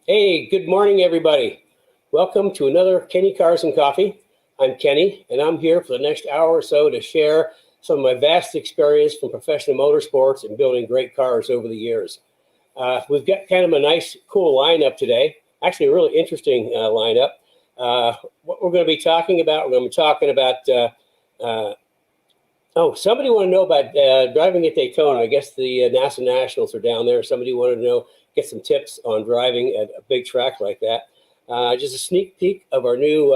Hey, good morning, everybody. Welcome to another Kenny Cars and Coffee. I'm Kenny, and I'm here for the next hour or so to share some of my vast experience from professional motorsports and building great cars over the years. We've got kind of a nice, cool lineup today. Actually, a really interesting lineup. What we're going to be talking about, we're going to be talking about somebody want to know about driving at Daytona. I guess the NASA Nationals are down there. Somebody wanted to know, get some tips on driving at a big track like that. Just a sneak peek of our new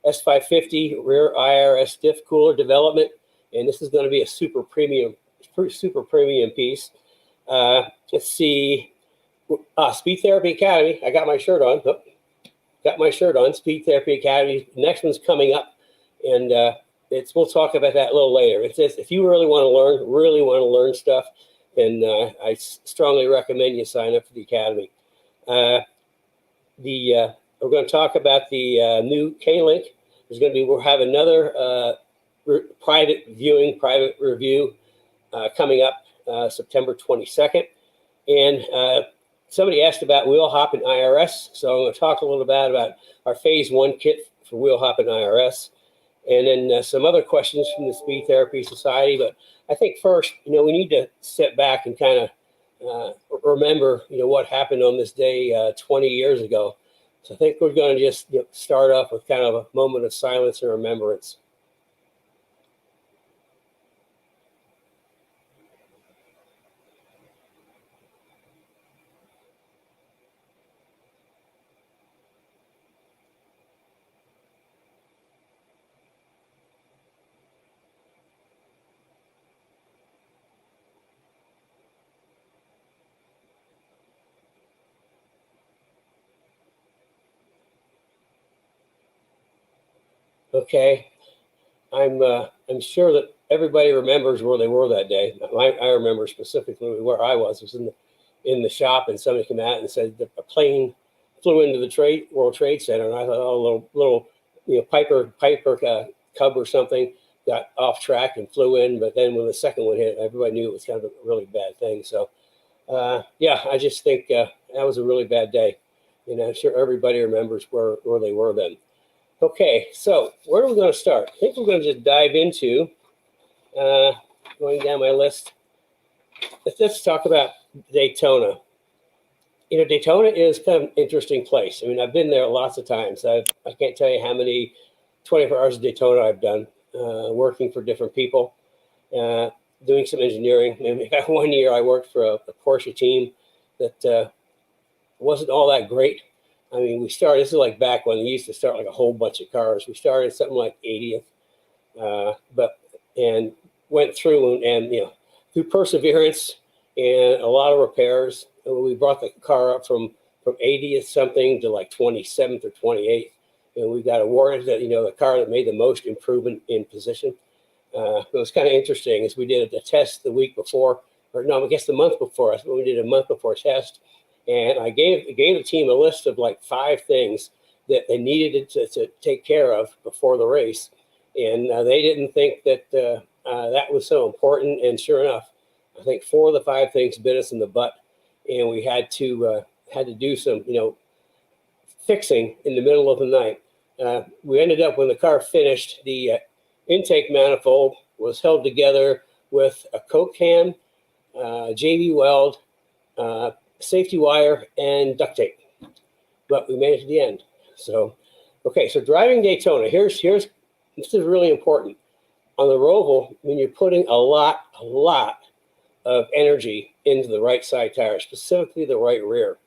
S550 rear IRS Diff cooler development. And this is going to be a super premium piece. Let's see. Speed Therapy Academy. I got my shirt on. Speed Therapy Academy. Next one's coming up. And we'll talk about that a little later. It's just, if you really want to learn stuff, then I strongly recommend you sign up for the Academy. We're going to talk about the new Klink. We'll have another private review coming up September 22nd. And somebody asked about wheel hop and IRS. So I'm going to talk a little bit about our phase 1 kit for wheel hop and IRS. And then some other questions from the Speed Therapy Society. But I think first, we need to sit back and kind of remember, what happened on this day 20 years ago. So I think we're going to just start off with kind of a moment of silence and remembrance. Okay, I'm sure that everybody remembers where they were that day. I remember specifically where I was. It was in the shop, and somebody came out and said that a plane flew into the World Trade Center, and I thought, oh, little Piper Cub or something got off track and flew in. But then when the second one hit, everybody knew it was kind of a really bad thing. So yeah, I just think that was a really bad day. I'm sure everybody remembers where they were then. Okay, so where are we going to start? I think we're going to just dive into going down my list. Let's talk about Daytona. Daytona is kind of an interesting place. I mean, I've been there lots of times. I can't tell you how many 24 hours of Daytona I've done, working for different people, doing some engineering. Maybe 1 year I worked for a Porsche team that wasn't all that great. I mean, this is like back when they used to start like a whole bunch of cars. We started something like 80th, and went through and through perseverance and a lot of repairs, we brought the car up from 80th something to like 27th or 28th, and we got awarded that the car that made the most improvement in position. It was kind of interesting as we did a test the week before, or no, I guess the month before. We did a month before test. And I gave the team a list of like 5 things that they needed to take care of before the race. And they didn't think that that was so important. And sure enough, I think 4 of the 5 things bit us in the butt. And we had to do some, fixing in the middle of the night. We ended up, when the car finished, the intake manifold was held together with a Coke can, JB weld, safety wire, and duct tape, but we made it to the end. So, okay, so driving Daytona, this is really important. On the Roval, when you're putting a lot of energy into the right side tire, specifically the right rear,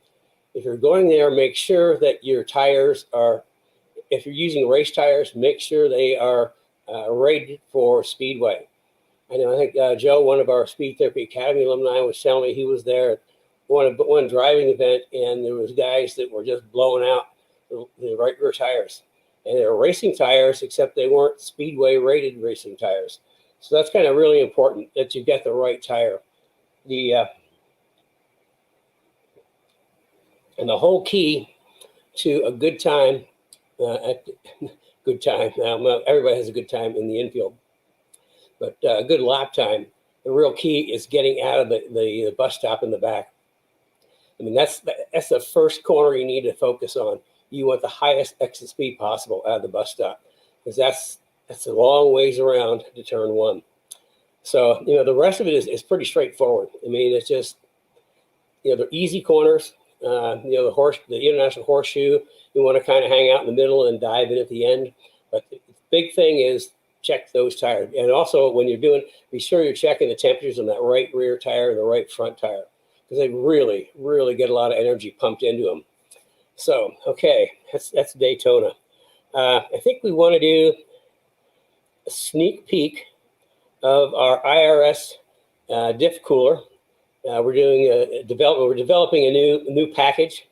if you're going there, make sure that your tires are, if you're using race tires, make sure they are rated for speedway. I think Joe, one of our Speed Therapy Academy alumni, was telling me he was there at one driving event, and there was guys that were just blowing out the right rear tires, and they were racing tires, except they weren't speedway rated racing tires. So that's kind of really important that you get the right tire. And the whole key to a good time everybody has a good time in the infield, but a good lap time. The real key is getting out of the bus stop in the back. I mean, that's the first corner you need to focus on. You want the highest exit speed possible out of the bus stop, because that's a long ways around to turn one. So, the rest of it is pretty straightforward. I mean, it's just, they're easy corners. The international horseshoe, you want to kind of hang out in the middle and dive in at the end. But the big thing is check those tires. And also when you're doing, be sure you're checking the temperatures on that right rear tire and the right front tire, because they really, really get a lot of energy pumped into them. So, okay, that's Daytona. I think we want to do a sneak peek of our IRS Diff cooler. We're developing a new package,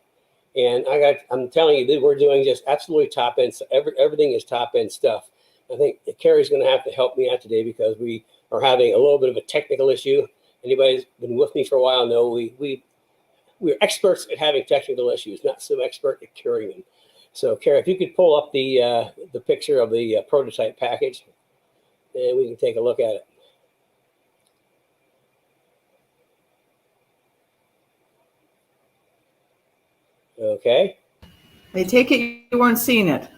and I'm telling you that we're doing just absolutely top end. So everything is top end stuff. I think Carrie's going to have to help me out today because we are having a little bit of a technical issue. Anybody who's been with me for a while know we're experts at having technical issues, not so expert at curing them. So, Carrie, if you could pull up the picture of the prototype package, and we can take a look at it. Okay. I take it you weren't seeing it.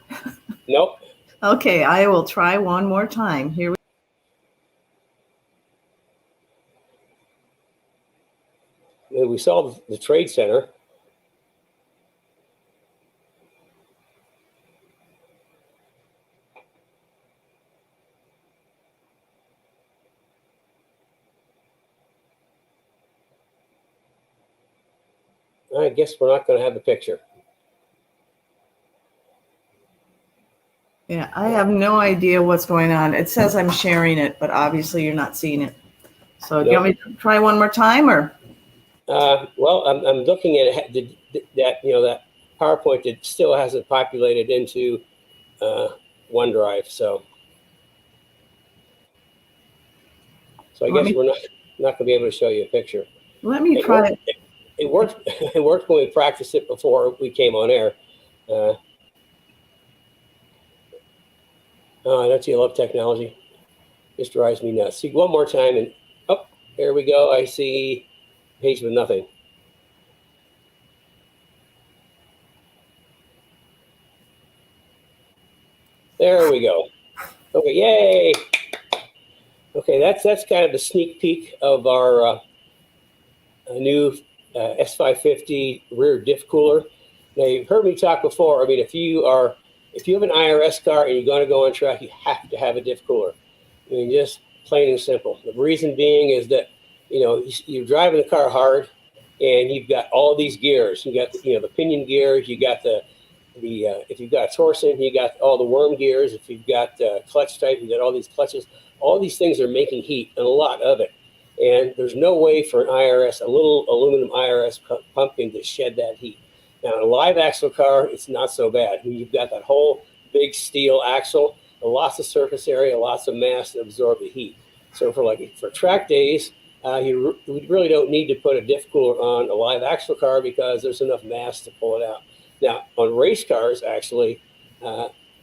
Nope. Okay, I will try one more time. Here we saw the trade center. I guess we're not going to have the picture. Yeah, I have no idea what's going on. It says I'm sharing it, but obviously you're not seeing it. So do you want me to try one more time, or? Well, I'm looking at that PowerPoint that still hasn't populated into OneDrive. So I guess we're not going to be able to show you a picture. Let me try it. It worked. It worked when we practiced it before we came on air. Don't you love technology? Just drives me nuts. See, one more time, and there we go. I see page with nothing. There we go. Okay, yay. Okay, that's kind of the sneak peek of our new S550 rear diff cooler. Now, you've heard me talk before. I mean, if you have an IRS car and you're going to go on track, you have to have a diff cooler. I mean, just plain and simple. The reason being is that, you're driving the car hard and you've got all these gears. You got, the pinion gears, you got if you've got a torsion, you got all the worm gears. If you've got clutch type, you got all these clutches. All these things are making heat, and a lot of it. And there's no way for a little aluminum IRS pumpkin to shed that heat. Now, in a live axle car, it's not so bad. You've got that whole big steel axle, lots of surface area, lots of mass to absorb the heat. So for track days, you really don't need to put a diff cooler on a live axle car because there's enough mass to pull it out. Now, on race cars, actually,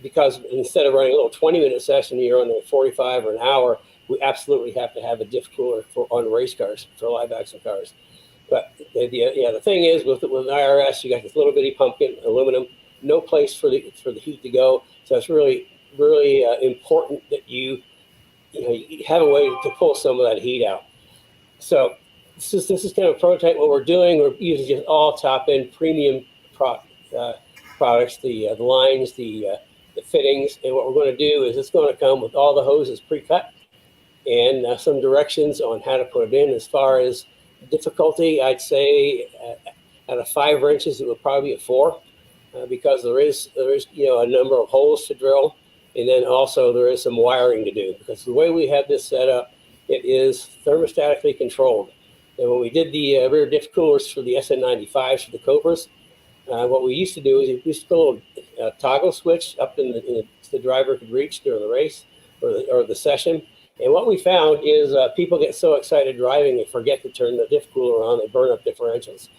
because instead of running a little 20-minute session, you're on a 45 or an hour, we absolutely have to have a diff cooler on race cars, for live axle cars. But the thing is, with IRS, you got this little bitty pumpkin, aluminum, no place for the heat to go. So it's really, really important that you have a way to pull some of that heat out. So this is kind of a prototype. What we're doing, we're using just all top-end premium products, the lines, the fittings, and what we're going to do is it's going to come with all the hoses pre-cut and some directions on how to put it in. As far as difficulty, I'd say out of 5 wrenches, it would probably be a 4 because there is a number of holes to drill, and then also there is some wiring to do because the way we have this set up, it is thermostatically controlled. And when we did the rear diff coolers for the SN95s for the Cobras, what we used to do is we used to put a little toggle switch up the driver could reach during the race or the session. And what we found is people get so excited driving they forget to turn the diff cooler on. They burn up differentials.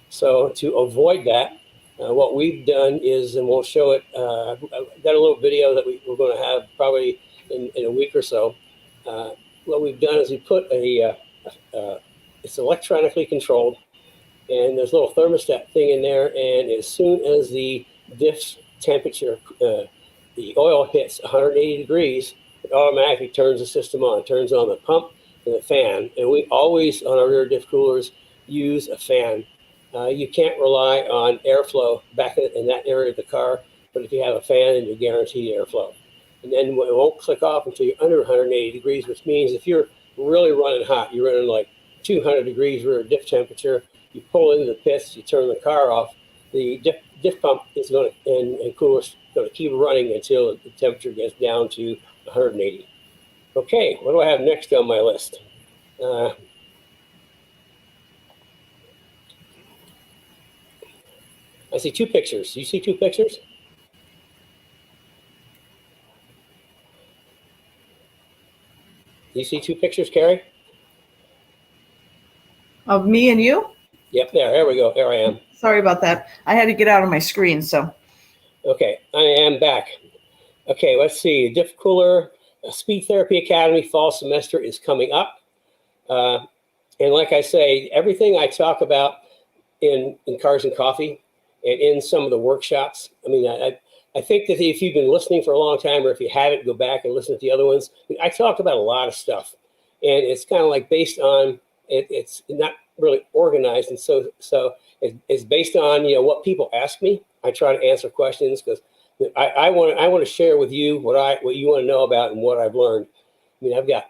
So to avoid that, what we've done is, and we'll show it, I've got a little video that we're going to have probably in a week or so. What we've done is we put it's electronically controlled. and there's a little thermostat thing in there. And as soon as the diff temperature, the oil hits 180 degrees, it automatically turns the system on, turns on the pump and the fan. And we always, on our rear diff coolers, use a fan. You can't rely on airflow back in that area of the car, but if you have a fan, then you guarantee airflow. And then it won't click off until you're under 180 degrees, which means if you're really running hot, you're running like 200 degrees rear diff temperature, you pull into the pits, you turn the car off, the diff pump is going to, and cooler's going to keep running until the temperature gets down to 180. Okay, what do I have next on my list? I see two pictures. You see two pictures? You see two pictures, Carrie? Of me and you? Yep, there we go. There I am. Sorry about that. I had to get out of my screen, so. Okay, I am back. Okay, let's see. Diff Cooler Speed Therapy Academy fall semester is coming up. And like I say, everything I talk about in Cars and Coffee and in some of the workshops, I mean, I think that if you've been listening for a long time, or if you haven't, go back and listen to the other ones. I talk about a lot of stuff, and it's kind of like based on, it's not really organized. And so it's based on, what people ask me. I try to answer questions because I want to share with you what you want to know about and what I've learned. I mean, I've got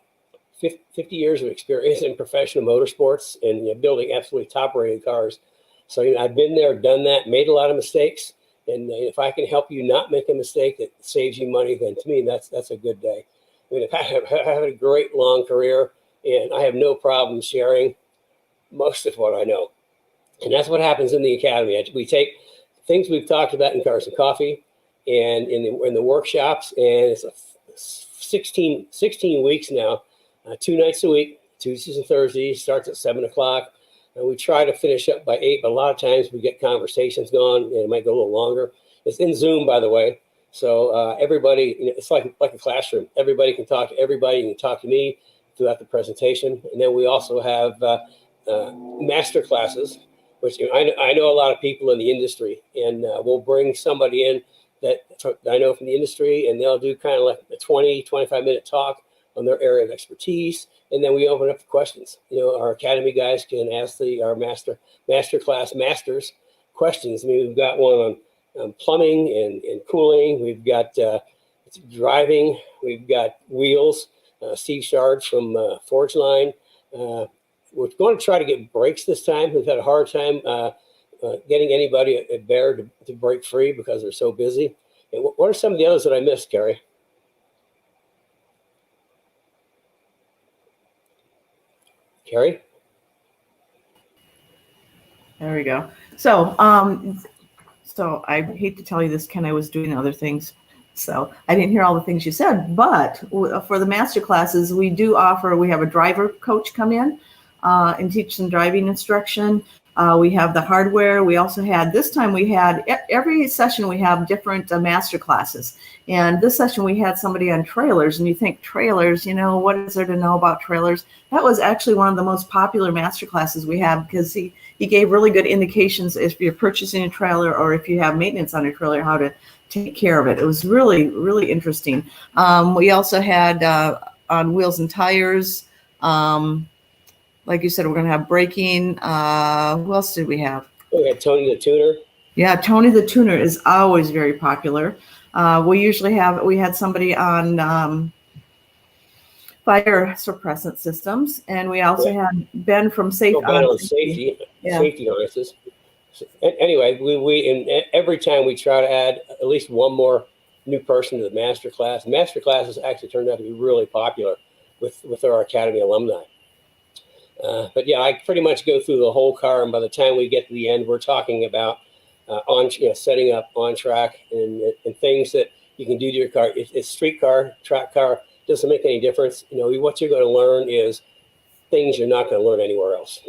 50 years of experience in professional motorsports and building absolutely top-rated cars. So I've been there, done that, made a lot of mistakes, and if I can help you not make a mistake that saves you money, then to me that's a good day. I mean, I have a great long career, and I have no problem sharing most of what I know, and that's what happens in the academy. We take things we've talked about in Cars and Coffee, and in the workshops, and it's 16 weeks now. 2 nights a week, Tuesdays and Thursdays, starts at 7 o'clock. And we try to finish up by 8, but a lot of times we get conversations going, and it might go a little longer. It's in Zoom, by the way. So everybody, it's like a classroom. Everybody can talk to everybody. You can talk to me throughout the presentation. And then we also have master classes, which I know a lot of people in the industry, and we'll bring somebody in that I know from the industry, and they'll do kind of like a 20, 25-minute talk on their area of expertise, and then we open up the questions. Our academy guys can ask our master class masters questions. I mean, we've got one on plumbing and cooling. We've got driving. We've got wheels. Steve Shard from Forge Line. We're going to try to get brakes this time. We've had a hard time getting anybody at Bear to break free because they're so busy. And what are some of the others that I missed, Gary? Carrie? There we go. So, so I hate to tell you this, Ken, I was doing other things, so I didn't hear all the things you said, but for the master classes, we have a driver coach come in and teach some driving instruction. We have the hardware. We also had, every session we have different master classes. And this session we had somebody on trailers, and you think trailers, what is there to know about trailers? That was actually one of the most popular master classes we have, because he gave really good indications if you're purchasing a trailer or if you have maintenance on your trailer, how to take care of it. It was really, really interesting. We also had on wheels and tires, like you said, we're going to have braking. Who else did we have? We had Tony the Tuner. Yeah, Tony the Tuner is always very popular. We had somebody on fire suppressant systems, and we also had Ben from safety harnesses. So, anyway, we every time we try to add at least one more new person to the master class. Master classes actually turned out to be really popular with our academy alumni. But yeah, I pretty much go through the whole car, and by the time we get to the end, we're talking about setting up on track and things that you can do to your car. It's street car, track car, doesn't make any difference. What you're going to learn is things you're not going to learn anywhere else.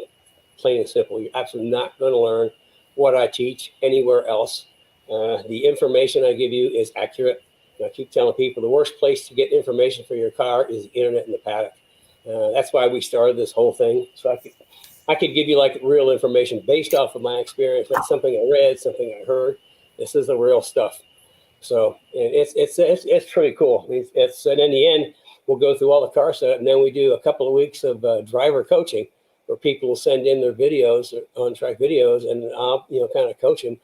Plain and simple. You're absolutely not going to learn what I teach anywhere else. The information I give you is accurate. I keep telling people the worst place to get information for your car is the internet and the paddock. That's why we started this whole thing. So I could give you like real information based off of my experience. That's something I read, something I heard. This is the real stuff. So and it's pretty cool. And in the end, we'll go through all the car setup, and then we do a couple of weeks of driver coaching, where people will send in their videos, on-track videos, and I'll kind of coach them.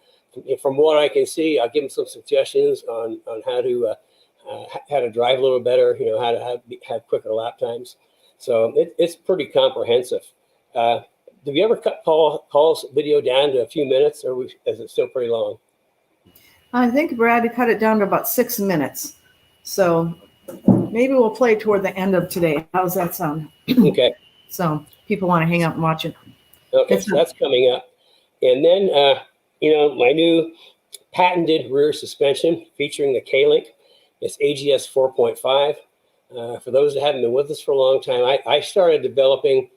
From what I can see, I'll give them some suggestions on how to drive a little better. How to have quicker lap times. So it's pretty comprehensive. Have you ever cut Paul's video down to a few minutes, or is it still pretty long? I think Brad cut it down to about 6 minutes. So maybe we'll play toward the end of today. How's that sound? Okay. So people want to hang out and watch it. Okay, so that's coming up. And then, my new patented rear suspension featuring the Klink. It's AGS 4.5. For those that haven't been with us for a long time, I started developing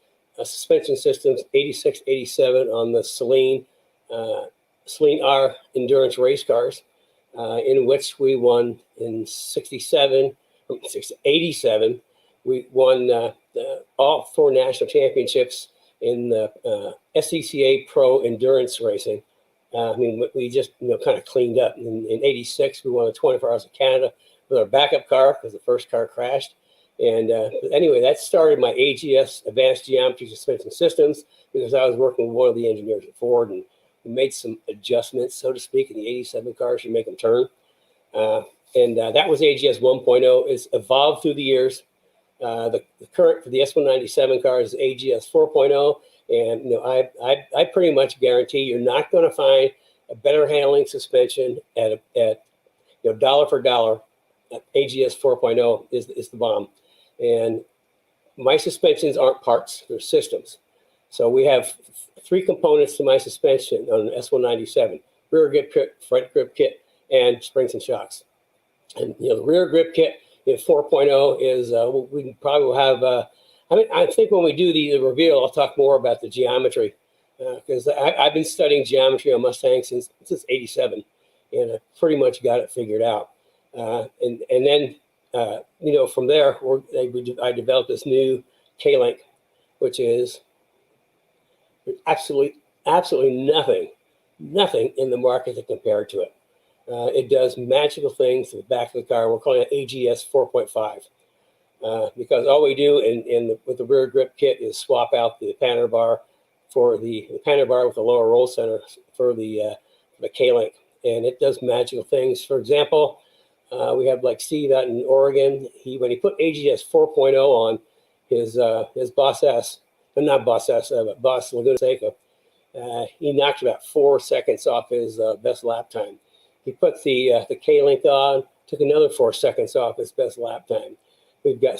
suspension systems 86, 87 on the Celine R endurance race cars, in which we won in 87. We won all 4 national championships in the SCCA Pro Endurance Racing. We just kind of cleaned up. In 86, we won the 24 Hours of Canada with our backup car because the first car crashed. And anyway, that started my AGS Advanced Geometry Suspension Systems, because I was working with one of the engineers at Ford, and we made some adjustments, so to speak, in the 87 cars to make them turn. And that was AGS 1.0. It's evolved through the years. The current for the S197 car is AGS 4.0. And I pretty much guarantee you're not going to find a better handling suspension at dollar for dollar. AGS 4.0 is the bomb. And my suspensions aren't parts, they're systems. So we have 3 components to my suspension on an S197: rear grip kit, front grip kit, and springs and shocks. And the rear grip kit in 4.0 is we probably will have. I think when we do the reveal, I'll talk more about the geometry, because I've been studying geometry on Mustang since '87, and I pretty much got it figured out. And then from there, I developed this new Klink, which is absolutely nothing in the market to compare to it. It does magical things to the back of the car. We're calling it AGS 4.5 because all we do with the rear grip kit is swap out the panner bar for the panner bar with the lower roll center for the Klink, and it does magical things. For example, we have like Steve out in Oregon. When he put AGS 4.0 on his Boss S, not Boss S, but Boss Laguna Seca, he knocked about 4 seconds off his best lap time. He put the Klink on, took another 4 seconds off his best lap time. We've got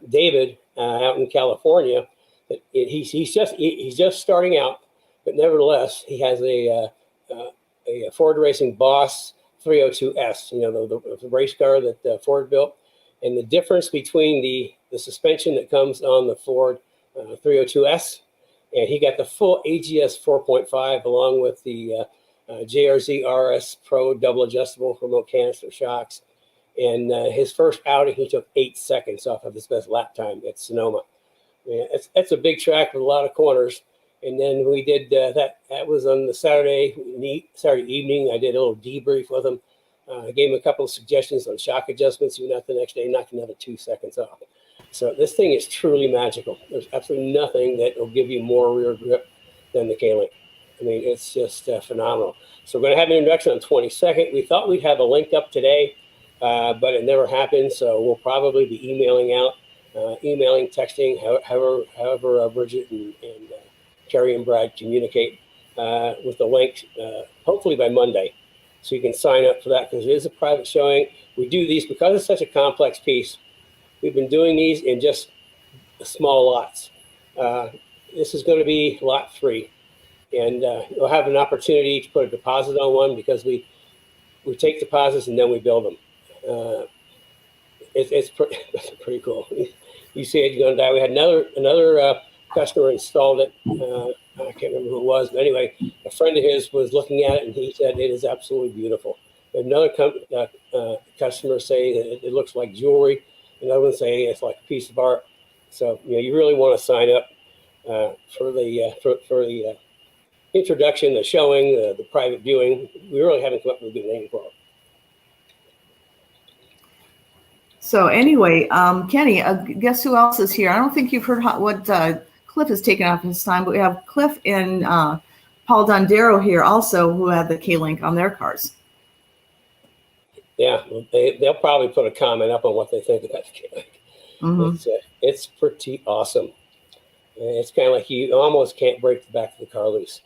David out in California. He's just starting out, but nevertheless, he has a Ford Racing Boss 302S, the race car that Ford built. And the difference between the suspension that comes on the Ford 302S, and he got the full AGS 4.5 along with the JRZ RS Pro double adjustable remote canister shocks. And his first outing, he took 8 seconds off of his best lap time at Sonoma. It's a big track with a lot of corners. And then we did that was on the Saturday evening. I did a little debrief with him. I gave him a couple of suggestions on shock adjustments. He went out the next day, knocked another 2 seconds off. So this thing is truly magical. There's absolutely nothing that will give you more rear grip than the Klink. It's just phenomenal. So we're going to have an introduction on 22nd. We thought we'd have a link up today, but it never happened. So we'll probably be emailing, texting, however Bridget and Carrie and Brad communicate with the link, hopefully by Monday. So you can sign up for that, because it is a private showing. We do these because it's such a complex piece. We've been doing these in just small lots. This is going to be lot 3. And you'll have an opportunity to put a deposit on one, because we take deposits and then we build them. It's pretty cool. You see it, you're going to die. We had another customer installed it. I can't remember who it was, but anyway, a friend of his was looking at it and he said it is absolutely beautiful. Another customer say that it looks like jewelry. Another one say it's like a piece of art. So you really want to sign up. for the introduction, the showing, the private viewing. We really haven't come up with a good name for it. So anyway, Kenny, guess who else is here? I don't think you've heard what Cliff has taken off his time, but we have Cliff and Paul Dandrea here also, who have the Klink on their cars. Yeah, they'll probably put a comment up on what they think about the Klink. Mm-hmm. It's pretty awesome. It's kind of like you almost can't break the back of the car loose.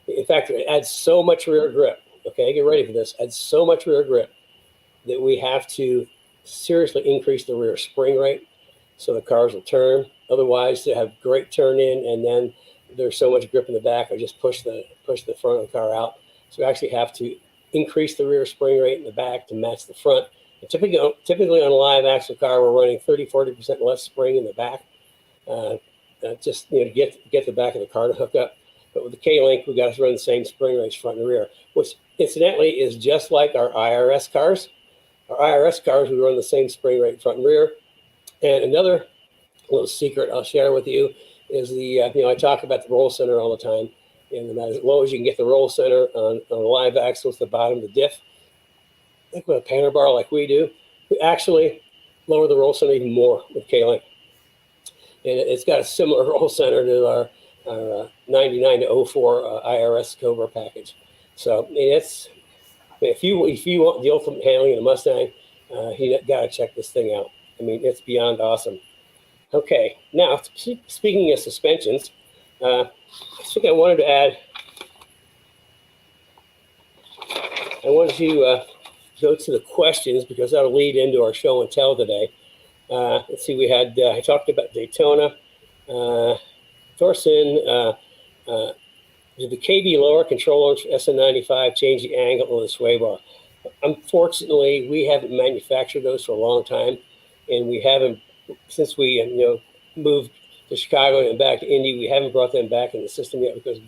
In fact, it adds so much rear grip. Okay, get ready for this. Adds so much rear grip that we have to seriously increase the rear spring rate so the cars will turn. Otherwise, they have great turn in, and then there's so much grip in the back, I just push the front of the car out. So we actually have to increase the rear spring rate in the back to match the front. And typically on a live axle car, we're running 30-40% less spring in the back, just to get the back of the car to hook up. But with the Klink, we got to run the same spring rates front and rear, which incidentally is just like our IRS cars. Our IRS cars, we run the same spring rate front and rear. And another little secret I'll share with you is I talk about the roll center all the time, and as low as you can get the roll center on a live axle to the bottom of the diff. I think with a panel bar like we do, we actually lower the roll center even more with Klink. And it's got a similar roll center to our 99 to 04 IRS Cobra package. So if you want the ultimate handling in a Mustang, you got to check this thing out. I mean, it's beyond awesome. Okay, now speaking of suspensions, I think I wanted to go to the questions because that'll lead into our show and tell today. Let's see, we had I talked about Daytona. Thorson, did the KB lower control arms for SN95 change the angle of the sway bar? Unfortunately, we haven't manufactured those for a long time, and we haven't, since we moved to Chicago and back to Indy, we haven't brought them back in the system yet because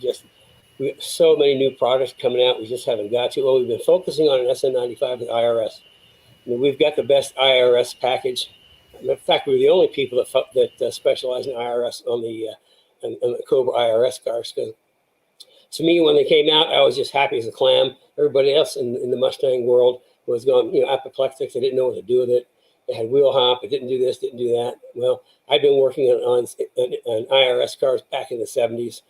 we have so many new products coming out, we just haven't got to. Well, we've been focusing on an SN95 with IRS. I mean, we've got the best IRS package. In fact, we're the only people that specialize in IRS on the Cobra IRS cars. Because to me, when they came out, I was just happy as a clam. Everybody else in the Mustang world was going, apoplectic. They didn't know what to do with it. It had wheel hop. It didn't do this, didn't do that. Well, I've been working on IRS cars back in the 70s,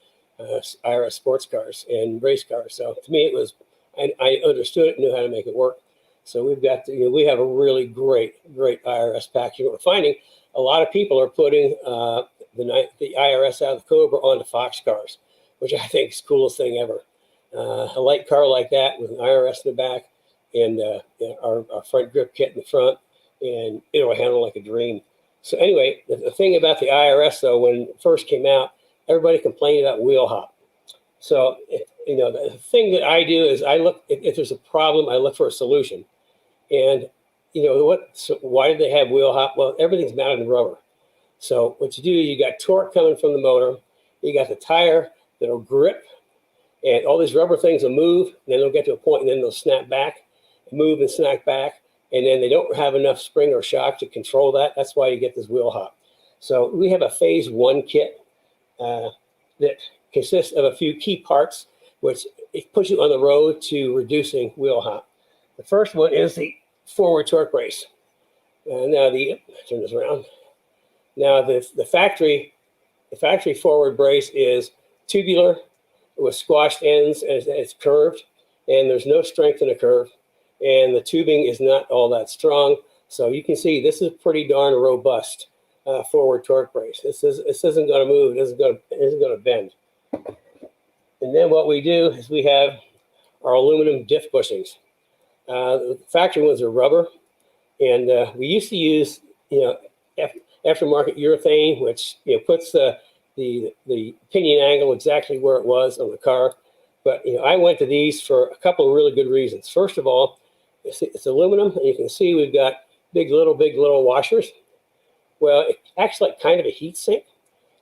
IRS sports cars and race cars. So to me, it was, I understood it, knew how to make it work. So we've got, we have a really great IRS package. We're finding a lot of people are putting the IRS out of the Cobra onto Fox cars, which I think is the coolest thing ever. A light car like that with an IRS in the back and our front grip kit in the front, and it'll handle like a dream. So anyway, the thing about the IRS, though, when it first came out, everybody complained about wheel hop. So, the thing that I do is I look, if there's a problem, I look for a solution. And, so why did they have wheel hop? Well, everything's mounted in rubber. So what you do, you got torque coming from the motor, you got the tire that'll grip, and all these rubber things will move, and then they'll get to a point, and then they'll snap back, move and snap back, and then they don't have enough spring or shock to control that. That's why you get this wheel hop. So we have a phase 1 kit that consists of a few key parts, which it puts you on the road to reducing wheel hop. The first one is the forward torque brace. Turn this around. Now the factory forward brace is tubular with squashed ends, and it's curved, and there's no strength in the curve, and the tubing is not all that strong. So you can see this is pretty darn robust forward torque brace. This isn't going to move. It isn't going to bend. And then what we do is we have our aluminum diff bushings. The factory ones are rubber, and we used to use aftermarket urethane, which puts the pinion angle exactly where it was on the car. But I went to these for a couple of really good reasons. First of all, it's aluminum, and you can see we've got big little washers. Well, it acts like kind of a heat sink.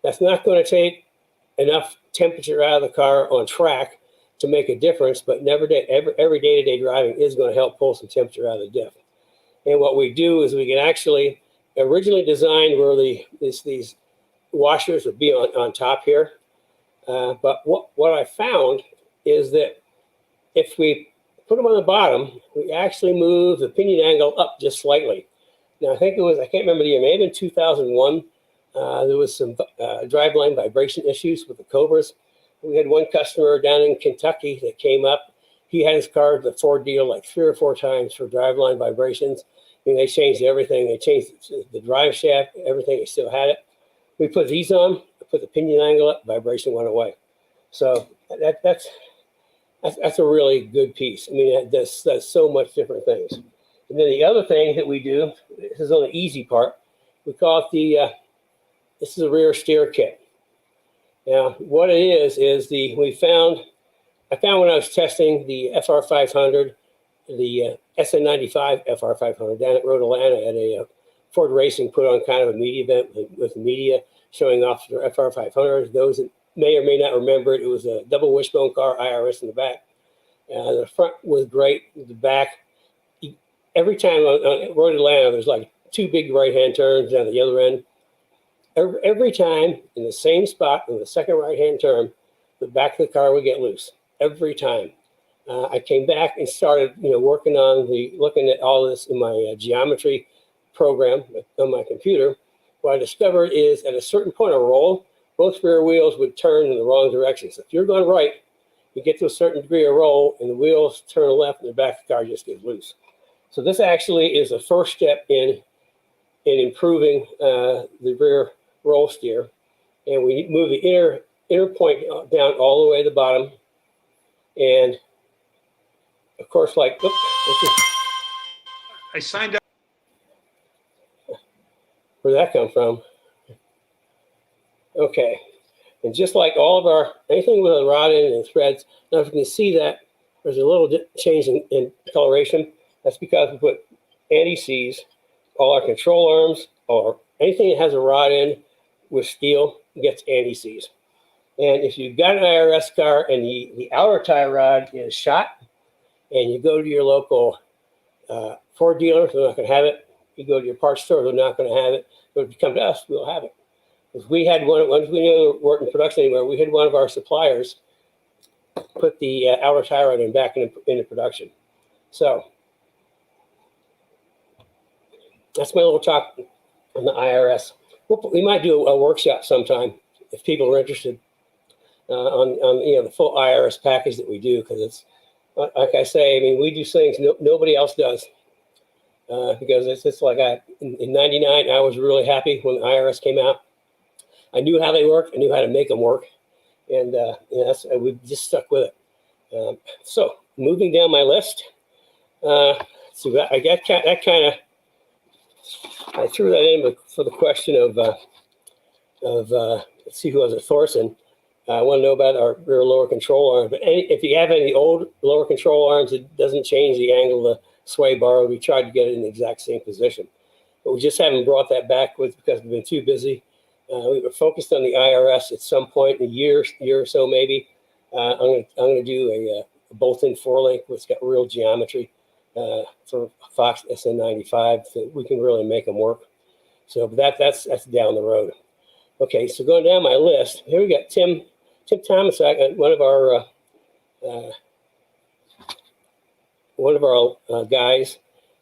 That's not going to take enough temperature out of the car on track to make a difference, but every day-to-day driving is going to help pull some temperature out of the diff. And what we do is we can actually originally designed were these washers would be on top here. But what I found is that if we put them on the bottom, we actually move the pinion angle up just slightly. Now, I think it was, I can't remember the year, maybe in 2001, there was some driveline vibration issues with the Cobras. We had one customer down in Kentucky that came up. He had his car at the Ford dealer like 3 or 4 times for driveline vibrations. And they changed everything. They changed the drive shaft, everything. They still had it. We put these on, put the pinion angle up, vibration went away. So that's a really good piece. I mean, that does so much different things. And then the other thing that we do, this is on the easy part, we call it this is a rear steer kit. Now, what it is I found when I was testing the FR500, the SN95 FR500 down at Road Atlanta at a Ford Racing put on kind of a media event with media showing off their FR500. Those that may or may not remember it, it was a double wishbone car, IRS in the back. The front was great. The back, every time on Road Atlanta, there's like 2 big right-hand turns down the other end. Every time in the same spot in the second right-hand turn, the back of the car would get loose. Every time. I came back and started, working on looking at all this in my geometry program on my computer. What I discovered is at a certain point of roll, both rear wheels would turn in the wrong direction. So if you're going right, you get to a certain degree of roll and the wheels turn left and the back of the car just gets loose. So this actually is the first step in improving the rear roll steer. And we move the inner point down all the way to the bottom. And of course, I signed up. Where'd that come from? Okay. And just like all of anything with a rod end and threads, now if you can see that there's a little change in coloration, that's because we put anti-seize, all our control arms, or anything that has a rod end with steel gets anti-seize. And if you've got an IRS car and the outer tie rod is shot, and you go to your local Ford dealer, they're not going to have it. You go to your parts store, they're not going to have it. But if you come to us, we'll have it. Because we had one, once we knew we weren't in production anymore, we had one of our suppliers put the outer tie rod in back into production. So that's my little talk on the IRS. We might do a workshop sometime if people are interested on the full IRS package that we do, because it's like I say, I mean, we do things nobody else does. Because it's just like in '99, I was really happy when the IRS came out. I knew how they worked. I knew how to make them work. And we just stuck with it. So moving down my list, so I got that kind of, I threw that in for the question of let's see who was it, Thorson. I want to know about our rear lower control arm. But if you have any old lower control arms, it doesn't change the angle of the sway bar. We tried to get it in the exact same position. But we just haven't brought that back because we've been too busy. We were focused on the IRS at some point in a year or so maybe. I'm going to do a bolt-in 4-link which got real geometry for Fox SN95 so we can really make them work. So but that's down the road. Okay, so going down my list, here we got Tim Thomas, one of our guys.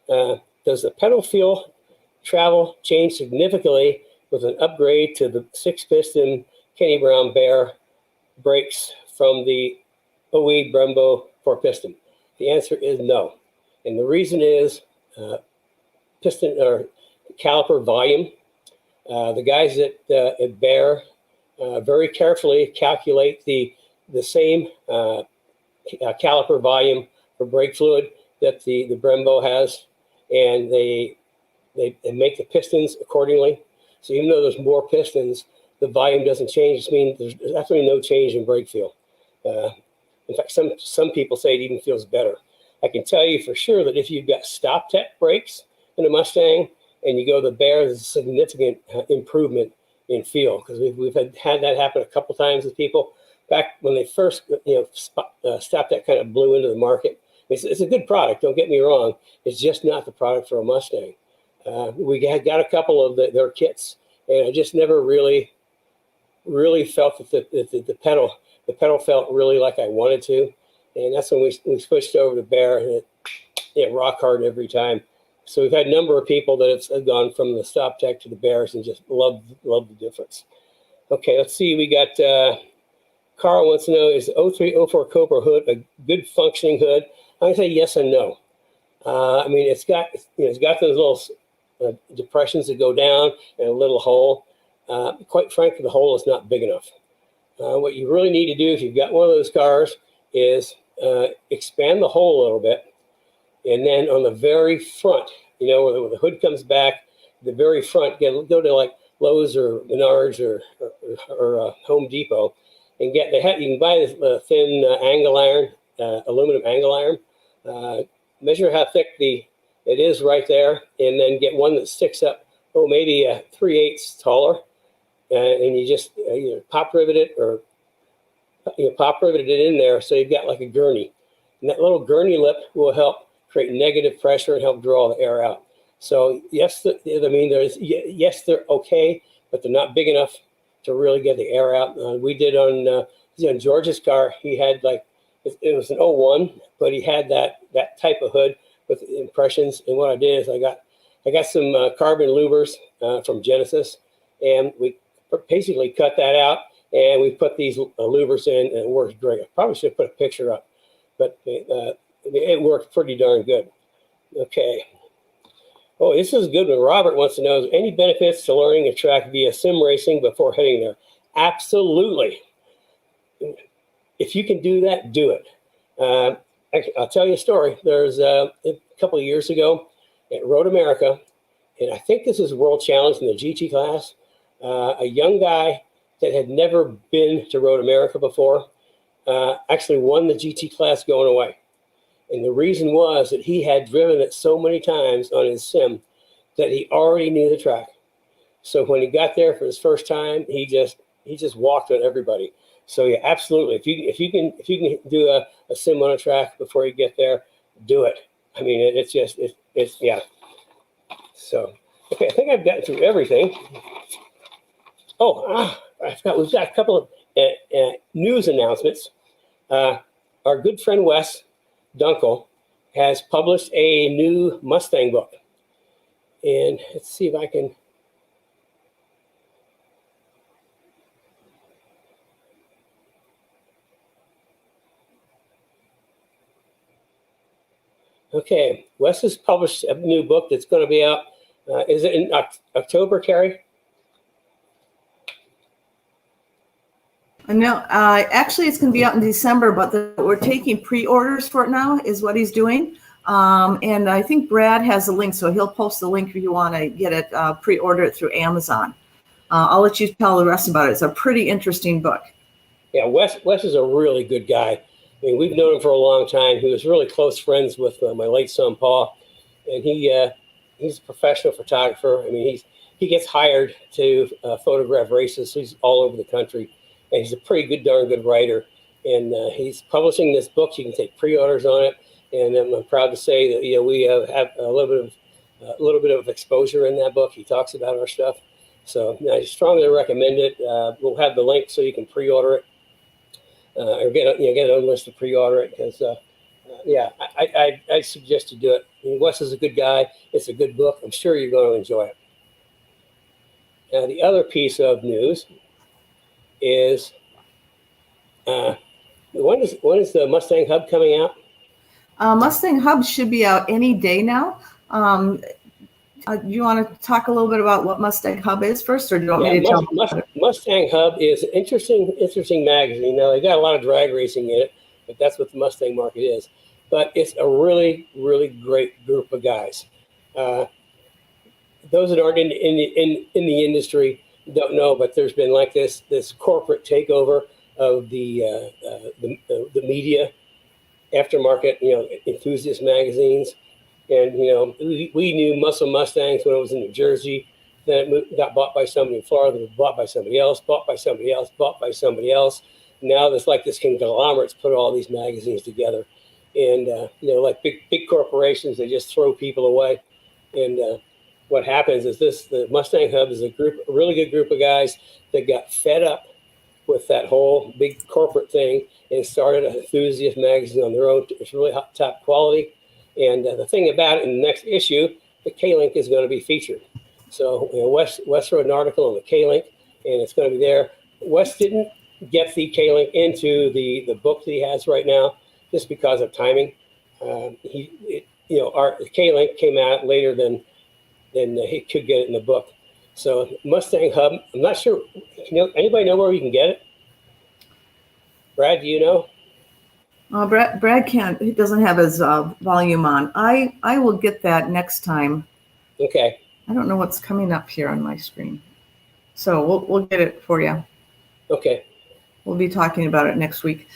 Does the pedal feel travel change significantly with an upgrade to the 6-piston Kenny Brown Bear brakes from the OE Brembo 4-piston? The answer is no. And the reason is piston or caliper volume. The guys at Bear very carefully calculate the same caliper volume for brake fluid that the Brembo has, and they make the pistons accordingly. So even though there's more pistons, the volume doesn't change. It means there's absolutely no change in brake feel. In fact, some people say it even feels better. I can tell you for sure that if you've got stop-tech brakes in a Mustang and you go to the Bear, there's a significant improvement in feel, because we've had that happen a couple times with people. Back when they first, stop-tech kind of blew into the market. It's a good product, don't get me wrong. It's just not the product for a Mustang. We had got a couple of their kits, and I just never really really felt that the pedal felt really like I wanted to, and that's when we switched over to Bear, and it rock hard every time. So we've had a number of people that have gone from the Stop Tech to the Bears and just love the difference. Okay, let's see. We got Carl wants to know, is the 0304 Cobra hood a good functioning hood? I'm gonna say yes and no. I mean, it's got those little depressions that go down and a little hole. Quite frankly, the hole is not big enough. What you really need to do if you've got one of those cars is expand the hole a little bit, and then on the very front, where the hood comes back, the very front, go to like Lowe's or Menards or Home Depot, and you can buy this thin angle iron, aluminum angle iron. Measure how thick it is right there, and then get one that sticks up, maybe 3/8 taller, and you just either pop rivet it or pop rivet it in there, so you've got like a gurney, and that little gurney lip will help create negative pressure and help draw the air out. So yes, they're okay, but they're not big enough to really get the air out. We did on George's car. He had it was an 01, but he had that type of hood with impressions. And what I did is I got some carbon lubers from Genesis, and we basically cut that out, and we put these lubers in, and it works great. I probably should have put a picture up, but it worked pretty darn good. Okay. Oh, this is a good one. Robert wants to know, is there any benefits to learning a track via sim racing before heading there? Absolutely. If you can do that, do it. Actually, I'll tell you a story. There's a couple of years ago at Road America, and I think this is World Challenge in the GT class, a young guy that had never been to Road America before actually won the GT class going away. And the reason was that he had driven it so many times on his sim that he already knew the track. So when he got there for his first time, he just walked on everybody. So yeah, absolutely. If you can do a sim on a track before you get there, do it. I mean, it's yeah. So okay, I think I've gotten through everything. Oh, I forgot. We've got a couple of news announcements. Our good friend Wes Dunkel has published a new Mustang book, and let's see if I can. Okay, Wes has published a new book that's going to be out. Is it in October, Carrie? No, actually, it's going to be out in December, but we're taking pre-orders for it now, is what he's doing. And I think Brad has a link, so he'll post the link if you want to get it, pre-order it through Amazon. I'll let you tell the rest about it. It's a pretty interesting book. Yeah, Wes is a really good guy. I mean, we've known him for a long time. He was really close friends with my late son, Paul, and he's a professional photographer. I mean, he gets hired to photograph races. So he's all over the country, and he's a pretty darn good writer. And he's publishing this book. You can take pre-orders on it, and I'm proud to say that we have a little bit of exposure in that book. He talks about our stuff, so I strongly recommend it. We'll have the link so you can pre-order it. Or get it on the list to pre-order it, because I suggest you do it. I mean, Wes is a good guy. It's a good book. I'm sure you're going to enjoy it. Now, the other piece of news is when is the Mustang Hub coming out? Mustang Hub should be out any day now. You want to talk a little bit about what Mustang Hub is first, or do you want me to tell? Mustang Hub is an interesting magazine. Now, they got a lot of drag racing in it, but that's what the Mustang market is. But it's a really, really great group of guys. Those that aren't in the industry don't know, but there's been like this corporate takeover of the media aftermarket, enthusiast magazines. And, we knew Muscle Mustangs when I was in New Jersey. Then it got bought by somebody in Florida, it was bought by somebody else, bought by somebody else, bought by somebody else. Now there's like this conglomerates put all these magazines together. And, like big corporations, they just throw people away. And what happens is the Mustang Hub is a really good group of guys that got fed up with that whole big corporate thing and started an enthusiast magazine on their own. It's really top quality. And the thing about it, in the next issue, the Klink is going to be featured. So Wes wrote an article on the Klink, and it's going to be there. Wes didn't get the Klink into the book that he has right now, just because of timing. Our Klink came out later than he could get it in the book. So Mustang Hub, I'm not sure. Anybody know where we can get it? Brad, do you know? Brad can't. He doesn't have his volume on. I will get that next time. Okay. I don't know what's coming up here on my screen, so we'll get it for you. Okay. We'll be talking about it next week.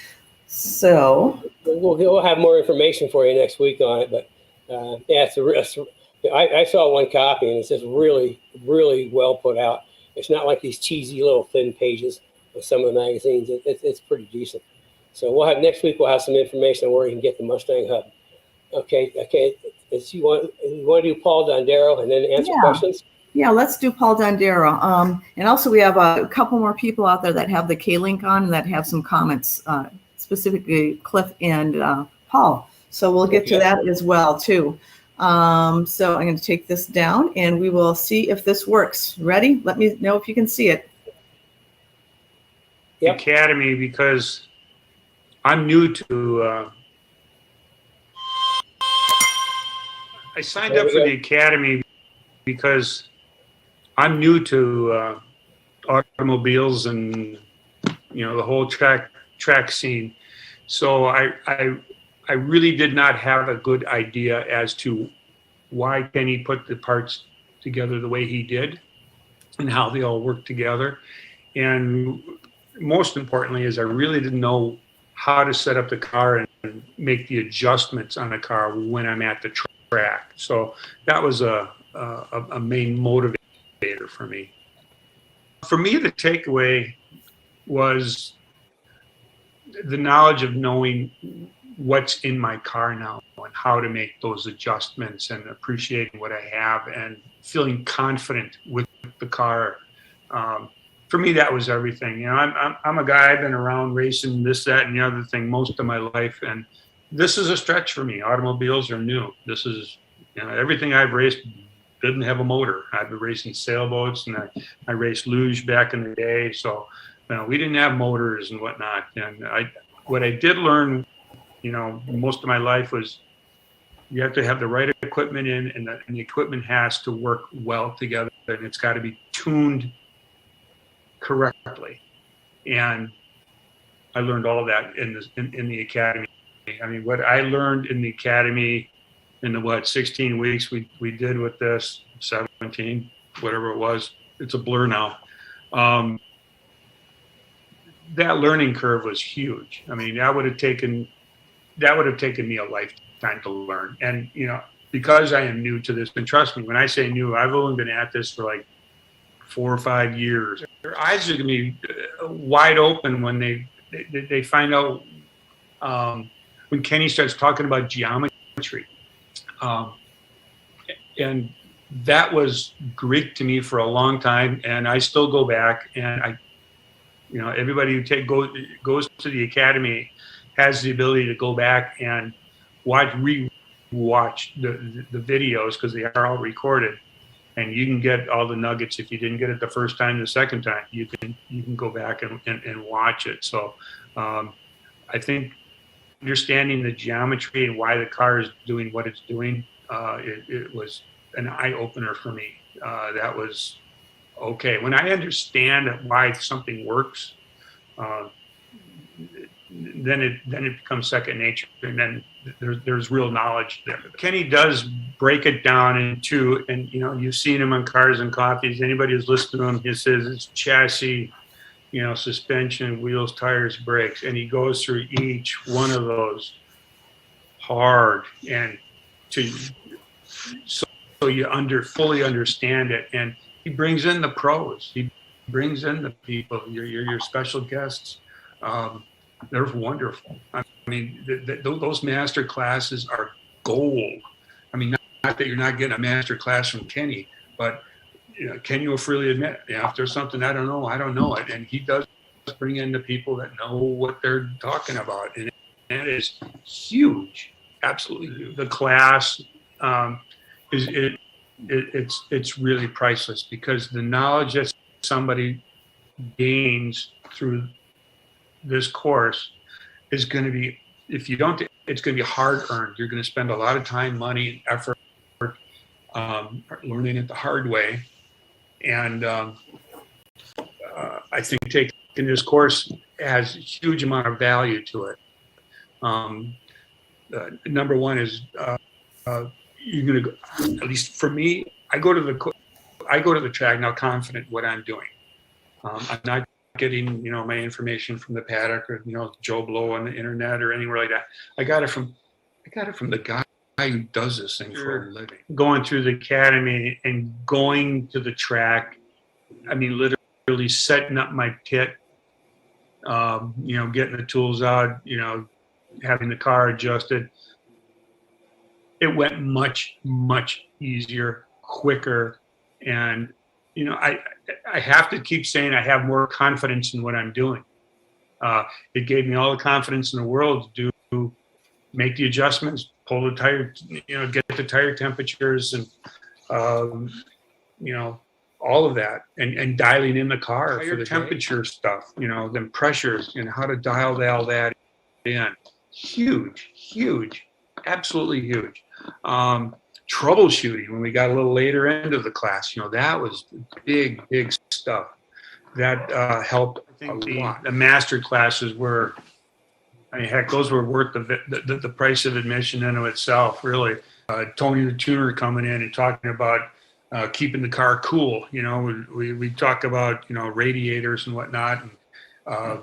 So we'll have more information for you next week on it. But yeah, I saw one copy, and it's just really, really well put out. It's not like these cheesy little thin pages with some of the magazines. It's pretty decent. So next week we'll have some information on where you can get the Mustang Hub. Okay. You want to do Paul Dandrea and then answer questions? Yeah, let's do Paul Dandrea. And also we have a couple more people out there that have the Klink on and that have some comments, specifically Cliff and Paul. So we'll get to that as well too. So I'm going to take this down and we will see if this works. Ready? Let me know if you can see it. Yep. Academy, because I'm new to I signed up for the Academy because I'm new to automobiles and the whole track scene. So I really did not have a good idea as to why Kenny put the parts together the way he did and how they all work together. And most importantly is I really didn't know how to set up the car and make the adjustments on the car when I'm at the track. So that was a main motivator for me. For me, the takeaway was the knowledge of knowing what's in my car now and how to make those adjustments and appreciating what I have and feeling confident with the car. For me, that was everything. I'm a guy, I've been around racing this, that, and the other thing most of my life. And this is a stretch for me. Automobiles are new. This is, everything I've raced didn't have a motor. I've been racing sailboats and I raced luge back in the day. So, we didn't have motors and whatnot. And what I did learn, most of my life was you have to have the right equipment in, and the equipment has to work well together, and it's got to be tuned correctly. And I learned all of that in the Academy. I mean, what I learned in the Academy in the 16 weeks we did with this, 17, whatever it was, it's a blur now. That learning curve was huge. I mean, that would have taken me a lifetime to learn. And because I am new to this, and trust me, when I say new, I've only been at this for like 4 or 5 years. Their eyes are going to be wide open when they find out when Kenny starts talking about geometry. And that was Greek to me for a long time, and I still go back and everybody who goes to the Academy has the ability to go back and re-watch the videos because they are all recorded, and you can get all the nuggets. If you didn't get it the first time, the second time, you can go back and watch it. So I think understanding the geometry and why the car is doing what it's doing, it was an eye-opener for me. That was okay. When I understand why something works, then it becomes second nature, and then there's real knowledge there. Kenny does break it down into, and you've seen him on Cars and Coffees. Anybody who's listened to him, he says it's chassis, suspension, wheels, tires, brakes, and he goes through each one of those hard and so you fully understand it. And he brings in the pros. He brings in the people, your special guests. They're wonderful. I mean, those master classes are gold. I mean, not that you're not getting a master class from Kenny, but Kenny will freely admit, if there's something I don't know it, and he does bring in the people that know what they're talking about. And it is huge, absolutely huge. The class it's really priceless, because the knowledge that somebody gains through this course is going to be, if you don't, it's going to be hard earned. You're going to spend a lot of time, money, and effort learning it the hard way. And I think taking this course has a huge amount of value to it. Number one is you're going to go, at least for me, I go to the track now confident what I'm doing. I'm not getting, my information from the paddock or, Joe Blow on the internet or anywhere like that. I got it from the guy who does this thing for a living. Going through the academy and going to the track, I mean, literally setting up my pit, getting the tools out, having the car adjusted. It went much, much easier, quicker. And, I have to keep saying I have more confidence in what I'm doing. It gave me all the confidence in the world to make the adjustments, pull the tire, get the tire temperatures and, all of that, and dialing in the car for the temperature stuff, then pressures and how to dial all that in. Huge, absolutely huge. Troubleshooting when we got a little later into the class, that was big stuff. That helped a lot. The master classes were, heck, those were worth the price of admission in of itself, really. Tony the tuner coming in and talking about keeping the car cool. We talk about, radiators and whatnot, and,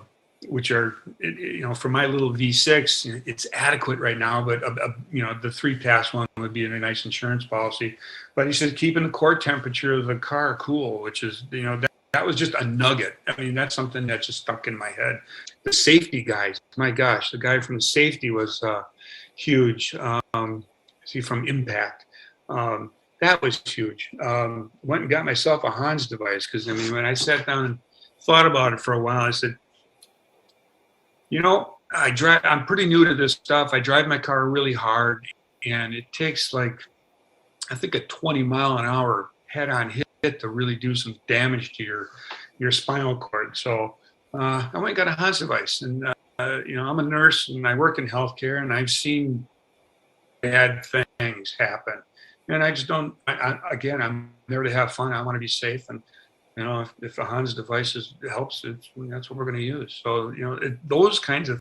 which are, for my little V6, it's adequate right now, but, the 3-pass one would be a nice insurance policy. But he said keeping the core temperature of the car cool, which is, that was just a nugget. I mean, that's something that just stuck in my head. The safety guys, my gosh, the guy from the safety was huge. From Impact. That was huge. Went and got myself a Hans device, because, when I sat down and thought about it for a while, I said, I'm pretty new to this stuff. I drive my car really hard, and it takes I think a 20-mile-an-hour head-on hit to really do some damage to your spinal cord. So I went and got a Hans device, and I'm a nurse and I work in healthcare, and I've seen bad things happen, and I just don't. Again, I'm there to have fun. I want to be safe, and if a Hans device helps, that's what we're going to use. So those kinds of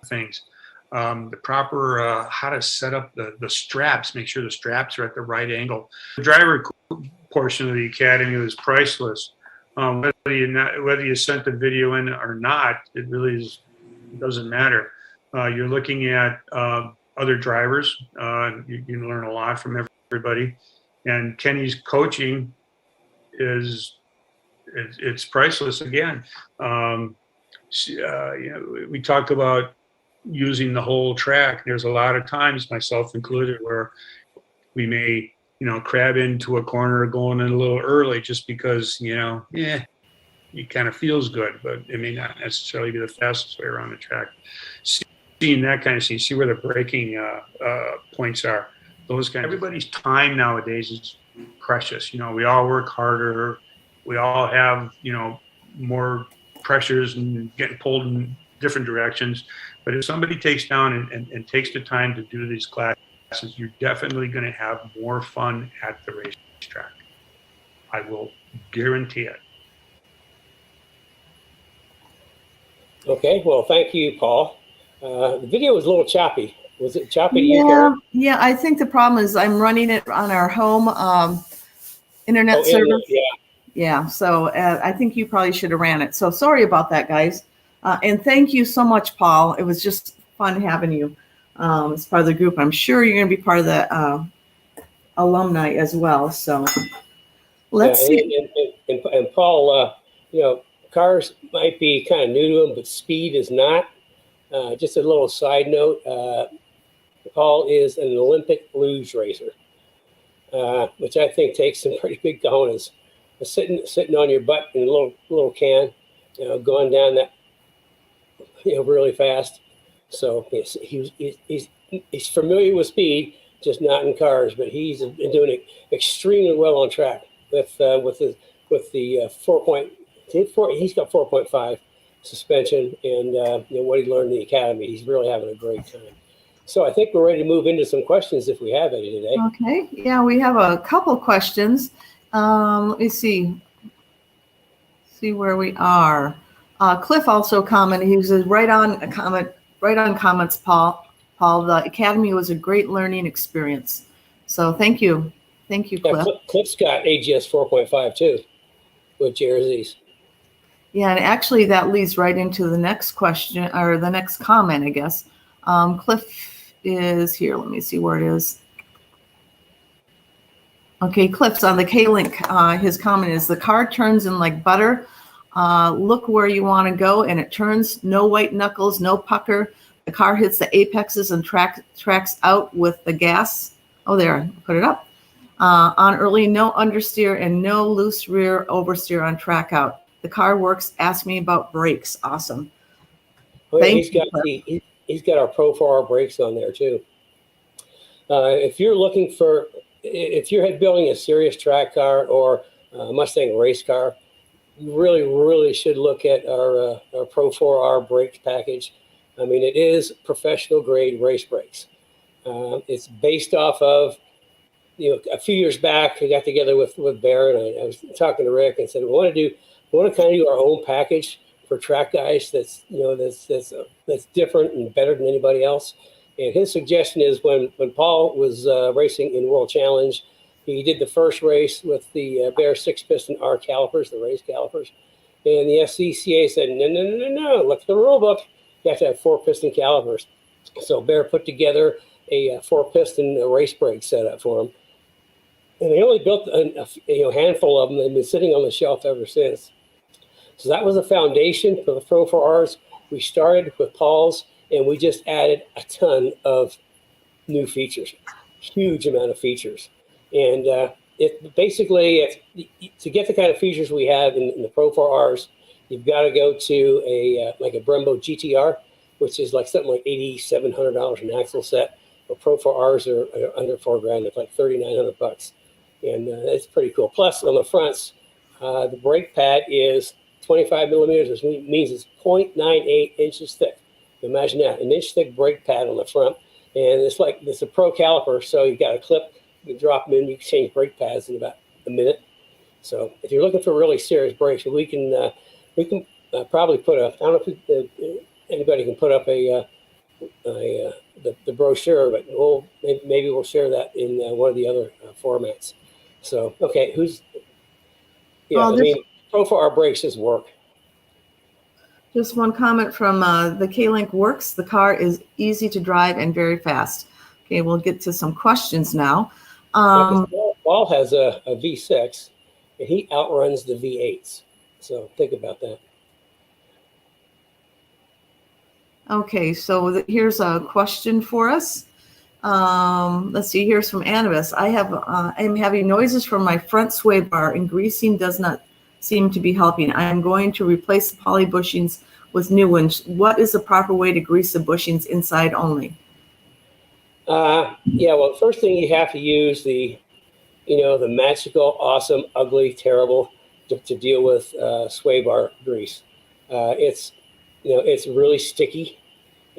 things, the proper how to set up the straps, make sure the straps are at the right angle. The driver portion of the academy was priceless. Whether you sent the video in or not, it really doesn't matter. You're looking at other drivers. You can learn a lot from everybody, and Kenny's coaching it's priceless again. We talk about using the whole track. There's a lot of times, myself included, where we may crab into a corner going in a little early just because it kind of feels good, but it may not necessarily be the fastest way around the track. Seeing that kind of scene, see where the braking points are, those kinds. Everybody's time nowadays is precious. We all work harder. We all have more pressures and getting pulled in different directions. But if somebody takes down and takes the time to do these classes, you're definitely going to have more fun at the racetrack. I will guarantee it. Okay, well, thank you, Paul. The video was a little choppy. Was it choppy to you, Karen? Yeah, I think the problem is I'm running it on our home internet server. Yeah, so I think you probably should have ran it. So sorry about that, guys. And thank you so much, Paul. It was just fun having you as part of the group. I'm sure you're going to be part of the alumni as well. So let's see. And Paul, cars might be kind of new to them, but speed is not. Just a little side note, Paul is an Olympic luge racer, which I think takes some pretty big cojones. Sitting on your butt in a little can gone down that, really fast. So he's familiar with speed, just not in cars. But he's been doing it extremely well on track with the 4.4. He's got 4.5 suspension, and what he learned in the academy. He's really having a great time. So I think we're ready to move into some questions if we have any today. Okay. Yeah, we have a couple questions. Let me see where we are. Cliff also commented. He says, right on comments, Paul. The academy was a great learning experience. So thank you, Cliff. Yeah, Cliff's got AGS 4.5 too, with JRZs. Yeah, and actually that leads right into the next question, or the next comment, I guess. Cliff is here. Let me see where it is. Okay, Cliff's on the Klink. His comment is, the car turns in like butter. Look where you want to go, and it turns. No white knuckles, no pucker. The car hits the apexes and tracks out with the gas. Oh, there, put it up. On early, no understeer and no loose rear oversteer on track out. The car works. Ask me about brakes. Awesome. Oh, yeah, he's got our Pro 4R brakes on there too. If you're building a serious track car or a Mustang race car, you really should look at our Pro 4R brake package. I mean, it is professional grade race brakes. It's based off of, a few years back, I got together with Bear, and I was talking to Rick and said, we want to kind of do our own package for track guys that's different and better than anybody else. And his suggestion is, when Paul was racing in World Challenge, he did the first race with the Bear 6-piston R calipers, the race calipers. And the SCCA said, no, look at the rule book. You have to have 4-piston calipers. So Bear put together a 4-piston race brake setup for him. And they only built a handful of them. They've been sitting on the shelf ever since. So that was the foundation for the Pro 4Rs. We started with Paul's, and we just added a ton of new features, huge amount of features. And to get the kind of features we have in the Pro 4Rs, you've got to go to a Brembo GTR, which is like something like $8,700 an axle set. But Pro 4Rs are under $4,000. They're like $3,900, and it's pretty cool. Plus, on the fronts, the brake pad is 25 millimeters, which means it's 0.98 inches thick. Imagine that, an inch thick brake pad on the front, and it's a pro caliper, so you got a clip, you drop them in, you can change brake pads in about a minute. So if you're looking for really serious brakes, we can probably put I don't know if anybody can put up the brochure, but maybe we'll share that in one of the other formats. So okay, Pro 4R brakes just work. Just one comment from the Klink works. The car is easy to drive and very fast. Okay, we'll get to some questions now. Paul has a V6, and he outruns the V8s. So think about that. Okay, so here's a question for us. Let's see. Here's from Annabis. I'm having noises from my front sway bar, and greasing does not seem to be helping. I am going to replace the poly bushings with new ones. What is the proper way to grease the bushings inside only? Well, first thing you have to use the magical, awesome, ugly, terrible to deal with sway bar grease. It's really sticky,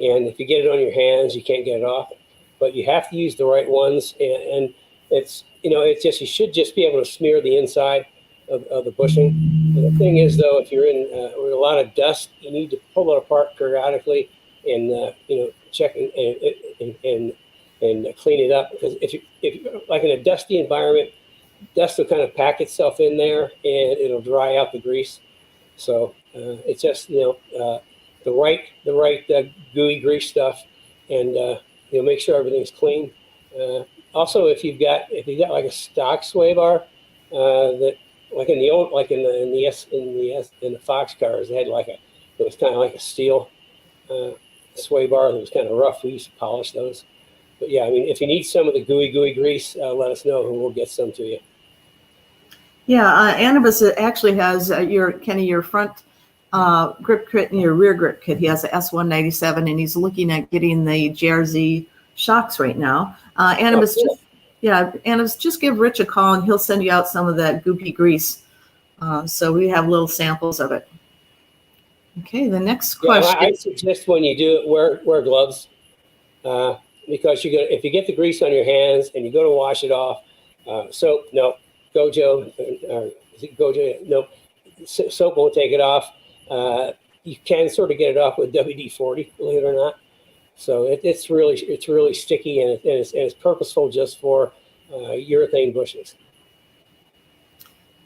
and if you get it on your hands, you can't get it off. But you have to use the right ones, and it's you should just be able to smear the inside of the bushing. And the thing is, though, if you're in with a lot of dust, you need to pull it apart periodically and check and clean it up, because if you're like in a dusty environment, dust will kind of pack itself in there and it'll dry out the grease. So it's just the right gooey grease stuff, and make sure everything's clean. Also, if you've got like a stock sway bar that, like in the old, like in the Fox cars, they had it was kind of like a steel sway bar that was kind of rough. We used to polish those. But yeah, I mean, if you need some of the gooey grease, let us know and we'll get some to you. Yeah, Annabis actually has your front grip kit and your rear grip kit. He has a S197 and he's looking at getting the JRZ shocks right now. Animus, just give Rich a call and he'll send you out some of that goopy grease. So we have little samples of it. Okay, the next question. I suggest when you do it, wear gloves, because if you get the grease on your hands and you go to wash it off, soap, no, Gojo, is it Gojo? No, soap won't take it off. You can sort of get it off with WD-40, believe it or not. So it's really sticky and it's purposeful just for urethane bushings.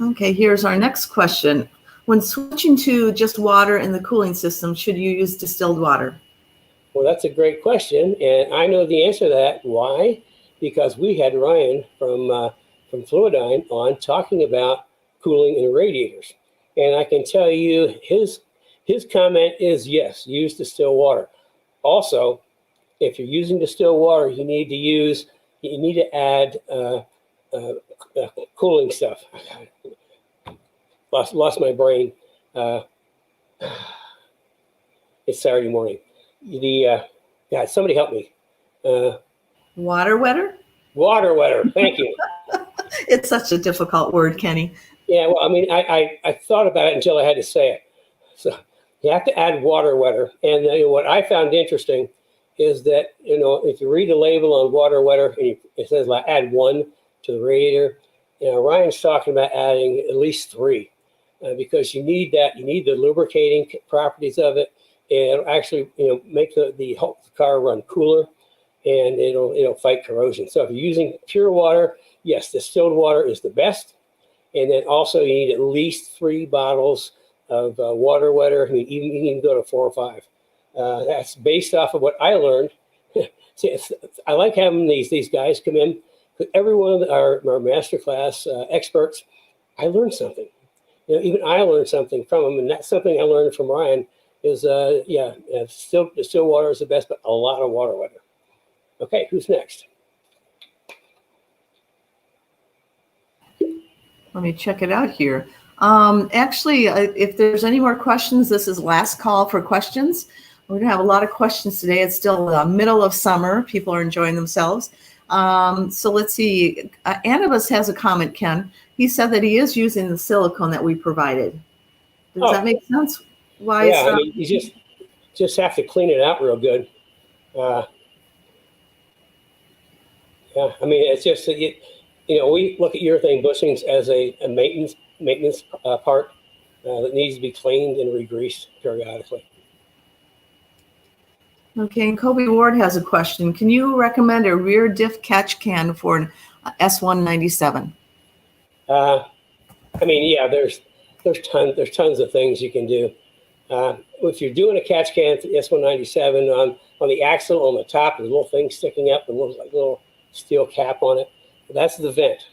Okay, here's our next question. When switching to just water in the cooling system, should you use distilled water? Well, that's a great question, and I know the answer to that. Why? Because we had Ryan from Fluidyne on talking about cooling in radiators, and I can tell you his comment is yes, use distilled water. Also, if you're using distilled water, you need to add cooling stuff. Lost my brain. It's Saturday morning. God, somebody help me. Water wetter? Water wetter. Thank you. It's such a difficult word, Kenny. Yeah, well, I mean, I thought about it until I had to say it. So you have to add water wetter. And what I found interesting is that, if you read the label on water wetter, and it says like add 1 to the radiator, Ryan's talking about adding at least 3. Because you need that, you need the lubricating properties of it, and it'll actually, make the whole car run cooler, and it'll fight corrosion. So if you're using pure water, yes, distilled water is the best, and then also you need at least 3 bottles of water wetter. I mean, you can go to 4 or 5. That's based off of what I learned. See, I like having these guys come in, because every one of our masterclass experts, I learned something. Even I learned something from them, and that's something I learned from Ryan is, distilled water is the best, but a lot of water wetter. Okay, who's next? Let me check it out here. Actually, if there's any more questions, this is last call for questions. We're going to have a lot of questions today. It's still the middle of summer. People are enjoying themselves. So let's see. Anubis has a comment, Ken. He said that he is using the silicone that we provided. Does that make sense? Why? Yeah, I mean, you just have to clean it out real good. Yeah, I mean, it's just that we look at urethane bushings as a maintenance part that needs to be cleaned and re-greased periodically. Okay, and Kobe Ward has a question. Can you recommend a rear diff catch can for an S197? I mean, yeah, there's tons of things you can do. If you're doing a catch can for the S197 on the axle on the top, there's a little thing sticking up and looks like a little steel cap on it. That's the vent.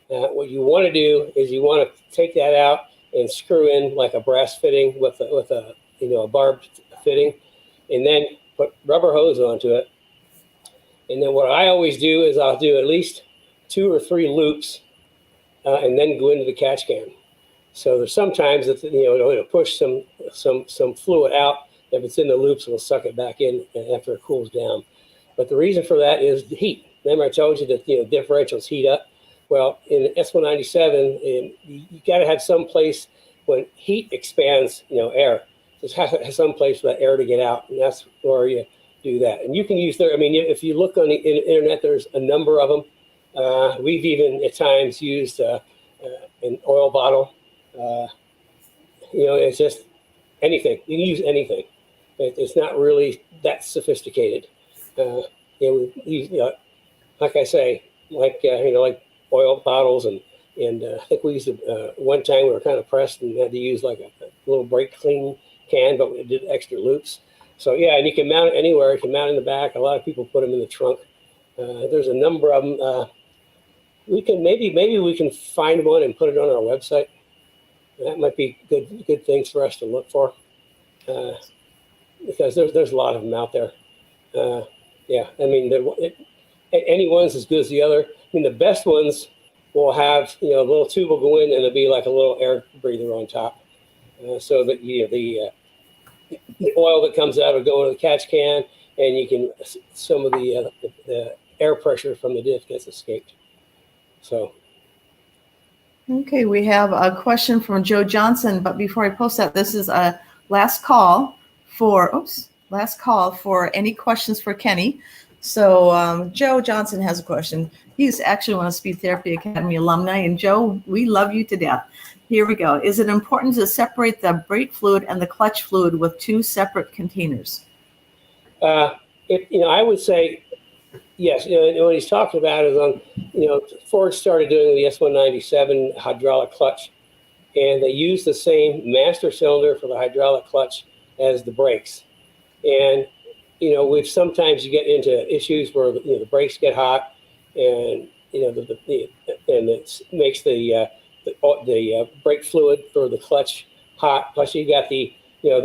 What you want to do is you want to take that out and screw in like a brass fitting with a barbed fitting, and then put rubber hose onto it. And then what I always do is I'll do at least 2 or 3 loops, and then go into the catch can. So there's sometimes that it'll push some fluid out. If it's in the loops, it'll suck it back in after it cools down. But the reason for that is the heat. Remember I told you that differentials heat up. Well, in S197, you got to have some place when heat expands, air. Just have some place for that air to get out, and that's where you do that. And you can use I mean, if you look on the internet, there's a number of them. We've even at times used an oil bottle. It's just anything. You can use anything. It's not really that sophisticated. We use, like I say, like oil bottles, and I think we used one time we were kind of pressed and had to use like a little brake clean can, but we did extra loops. So yeah, and you can mount it anywhere. You can mount it in the back. A lot of people put them in the trunk. There's a number of them. We can maybe we can find one and put it on our website. That might be good things for us to look for, because there's a lot of them out there. Yeah, I mean, any one's as good as the other. I mean, the best ones will have a little tube will go in and it'll be like a little air breather on top. so that the oil that comes out will go into the catch can, and you can some of the air pressure from the diff gets escaped. So. Okay, we have a question from Joe Johnson, but before I post that, this is a last call for any questions for Kenny. So Joe Johnson has a question. He's actually one of Speed Therapy Academy alumni, and Joe, we love you to death. Here we go. Is it important to separate the brake fluid and the clutch fluid with two separate containers? I would say yes. What he's talking about is Ford started doing the S197 hydraulic clutch, and they use the same master cylinder for the hydraulic clutch as the brakes. And we've sometimes you get into issues where the brakes get hot, and and it makes the brake fluid for the clutch hot. Plus you got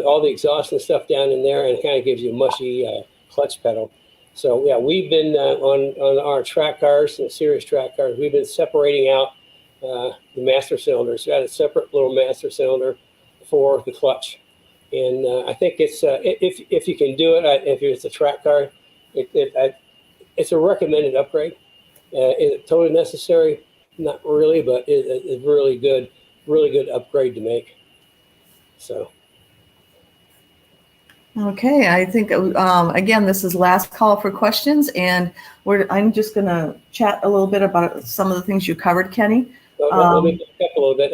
all the exhaust and stuff down in there, and it kind of gives you a mushy clutch pedal. So yeah, we've been on our track cars and serious track cars, we've been separating out the master cylinders. We got a separate little master cylinder for the clutch, and I think it's if you can do it, if it's a track car, it's a recommended upgrade. Is it totally necessary? Not really, but it's really good upgrade to make. So. Okay, I think, again, this is last call for questions, and I'm just going to chat a little bit about some of the things you covered, Kenny. Let me back up a little bit.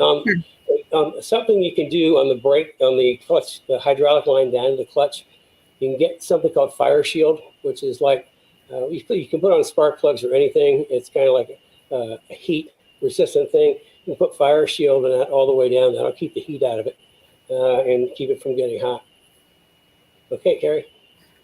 Sure. Something you can do on the brake, on the clutch, the hydraulic line down to the clutch, you can get something called Fire Shield, which is like, you can put on spark plugs or anything. It's kind of like a heat resistant thing. You can put Fire Shield in that all the way down. That'll keep the heat out of it and keep it from getting hot. Okay, Carrie.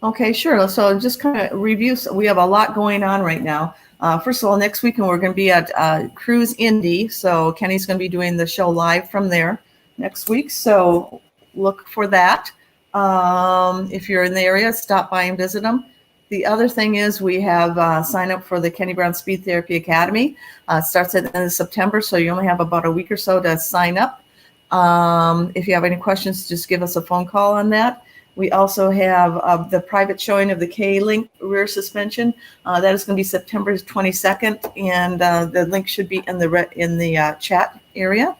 Okay, sure. So just kind of review. So we have a lot going on right now. First of all, next weekend we're going to be at Cruise Indy. So Kenny's going to be doing the show live from there next week. So look for that. If you're in the area, stop by and visit them. The other thing is we have sign up for the Kenny Brown Speed Therapy Academy. It starts at the end of September, so you only have about a week or so to sign up. If you have any questions, just give us a phone call on that. We also have the private showing of the Klink rear suspension. That is going to be September 22nd, and the link should be in the chat area.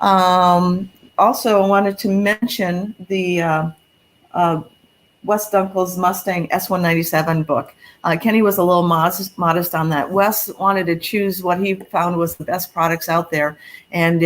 Also, I wanted to mention the Wes Dunkel's Mustang S197 book. Kenny was a little modest on that. Wes wanted to choose what he found was the best products out there, and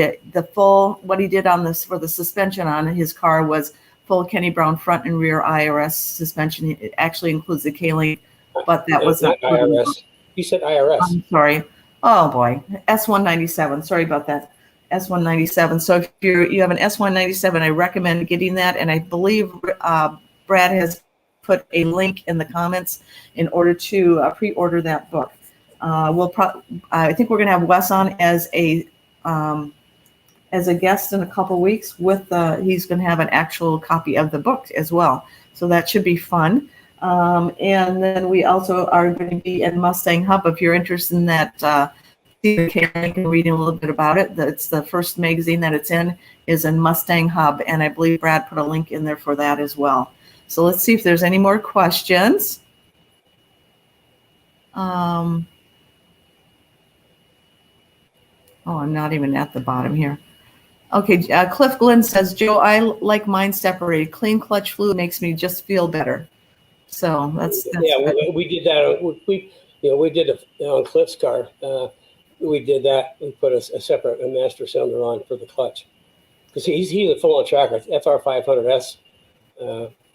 what he did on this for the suspension on his car was full Kenny Brown front and rear IRS suspension. It actually includes the Klink, but that was not IRS. You said IRS. I'm sorry. Oh boy, S197. Sorry about that. S197. So if you have an S197, I recommend getting that. And I believe Brad has put a link in the comments in order to pre-order that book. I think we're going to have Wes on as a guest in a couple weeks he's going to have an actual copy of the book as well. So that should be fun. And then we also are going to be in Mustang Hub. If you're interested in that, and reading a little bit about it, it's the first magazine that it's is in Mustang Hub. And I believe Brad put a link in there for that as well. So let's see if there's any more questions. I'm not even at the bottom here. Okay, Cliff Glenn says, Joe, I like mine separated. Clean clutch fluid makes me just feel better. So that's yeah. We did that. We did it on Cliff's car. We did that. We put a separate master cylinder on for the clutch because he's a full-on tracker. FR500S.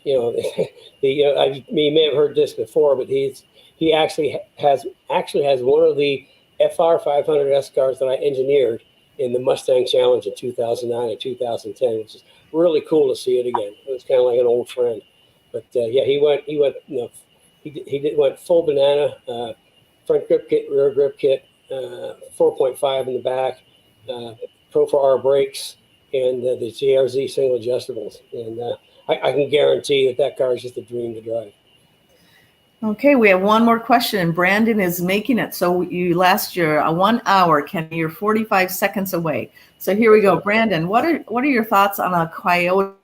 You may have heard this before, but he actually has one of the FR500S cars that I engineered in the Mustang Challenge in 2009 and 2010, which is really cool to see it again. It was kind of like an old friend. But yeah, he went full banana, front grip kit, rear grip kit, 4.5 in the back, Pro 4R brakes, and the GRZ single adjustables. And I can guarantee that car is just a dream to drive. Okay, we have one more question, and Brandon is making it. So you last year 1 hour, Kenny, you're 45 seconds away. So here we go, Brandon. What are your thoughts on a Coyote?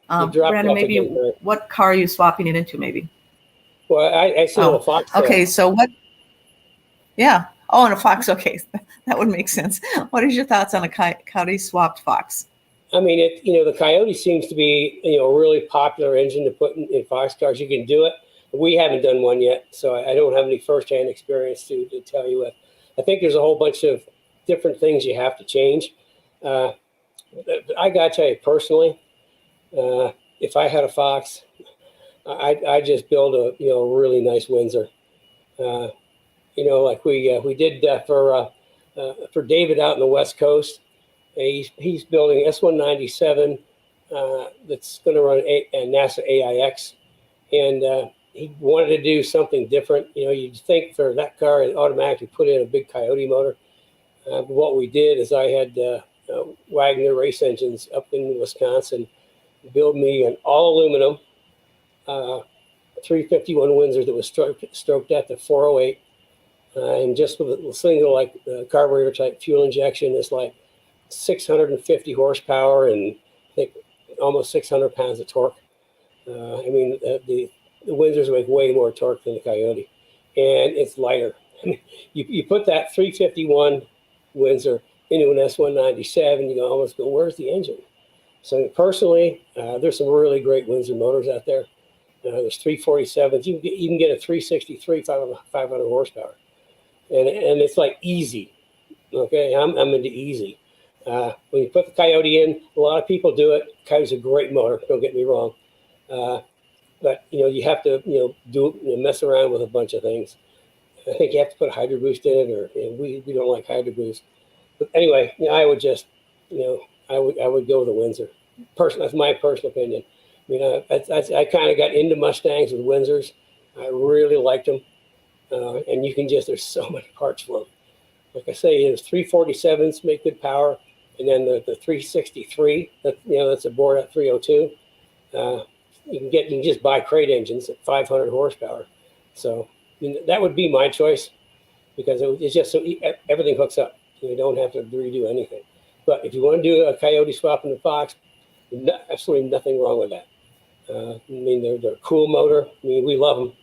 You dropped Brandon, off maybe again, right? what car are you swapping it into? Maybe. Well, I see a Fox. Okay. So what? Yeah. Oh, and a Fox. Okay, that would make sense. What is your thoughts on a Coyote swapped Fox? I mean, the Coyote seems to be, a really popular engine to put in Fox cars. You can do it. We haven't done one yet, so I don't have any firsthand experience to tell you with. I think there's a whole bunch of different things you have to change. I got to tell you personally, if I had a Fox, I'd just build a really nice Windsor. Like we did for David out in the West Coast. He's building S197 that's going to run a NASA AIX, and he wanted to do something different. You'd think for that car it automatically put in a big Coyote motor. But what we did is I had Wagner race engines up in Wisconsin build me an all aluminum 351 Windsor that was stroked at the 408, and just with a single carburetor type fuel injection is like 650 horsepower and I think almost 600 pounds of torque. I mean, the Windsors make way more torque than the Coyote, and it's lighter. you put that 351 Windsor into an S197, you almost go, where's the engine? So personally, there's some really great Windsor motors out there. There's 347s. You can get a 363, 500 horsepower, and it's like easy. Okay, I'm into easy. When you put the Coyote in, a lot of people do it. Coyote's a great motor. Don't get me wrong, but you have to mess around with a bunch of things. I think you have to put a Hydro Boost in it, or we don't like Hydro Boost. But anyway, I would just I would go with the Windsor. That's my personal opinion. I kind of got into Mustangs with Windsors. I really liked them, and you can there's so many parts for them. Like I say, there's 347s make good power, and then the 363 that's a Borat 302. You can just buy crate engines at 500 horsepower. So that would be my choice because it's just so everything hooks up. You don't have to redo anything. But if you want to do a Coyote swap in the Fox, absolutely nothing wrong with that. They're a cool motor. We love them.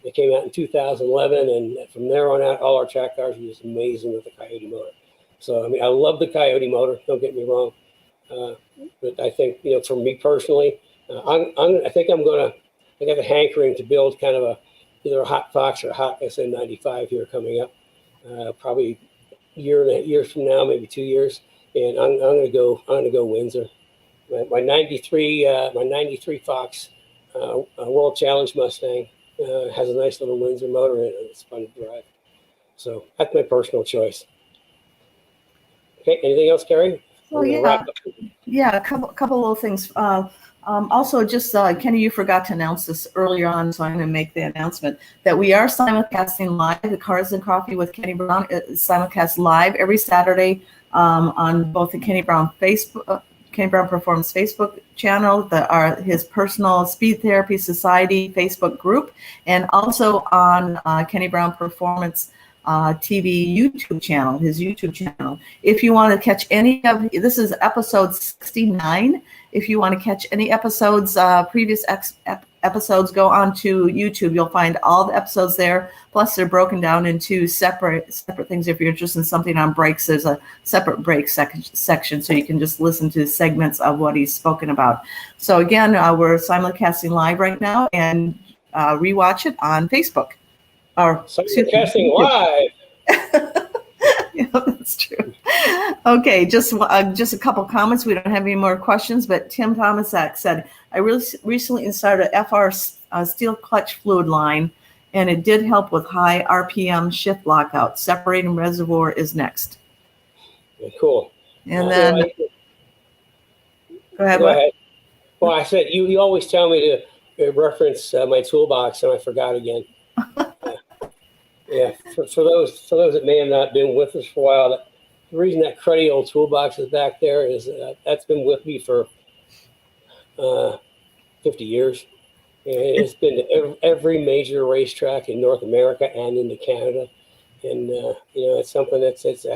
They came out in 2011, and from there on out, all our track cars are just amazing with the Coyote motor. So, I love the Coyote motor. Don't get me wrong. But I think, for me personally, I got the hankering to build kind of either a hot Fox or a hot SN95 here coming up, probably years from now, maybe 2 years. And I'm going to go Windsor. My 93 Fox World Challenge Mustang has a nice little Windsor motor in it. It's fun to drive. So that's my personal choice. Okay, anything else, Carrie? Well, yeah, a couple little things. Also, just Kenny, you forgot to announce this earlier on, so I'm going to make the announcement that we are simulcasting live. The Cars and Coffee with Kenny Brown is simulcast live every Saturday on both the Kenny Brown Performance Facebook channel, his personal Speed Therapy Society Facebook group, and also on Kenny Brown Performance TV YouTube channel, his YouTube channel. If you want to catch this is episode 69. If you want to catch any episodes, previous episodes, go on to YouTube. You'll find all the episodes there. Plus, they're broken down into separate things. If you're interested in something on brakes, there's a separate brake section, so you can just listen to segments of what he's spoken about. So again, we're simulcasting live right now, and rewatch it on Facebook. Simulcasting live. Yeah, that's true. Okay, just a couple comments. We don't have any more questions, but Tim Thomasak said, I recently installed a FR steel clutch fluid line, and it did help with high RPM shift lockout. Separating reservoir is next. Cool. And then, go ahead. Well, I said, you always tell me to reference my toolbox, and I forgot again. Yeah, for those that may have not been with us for a while, the reason that cruddy old toolbox is back there is that's been with me for 50 years. And it's been to every major racetrack in North America and into Canada. And, it's something that's has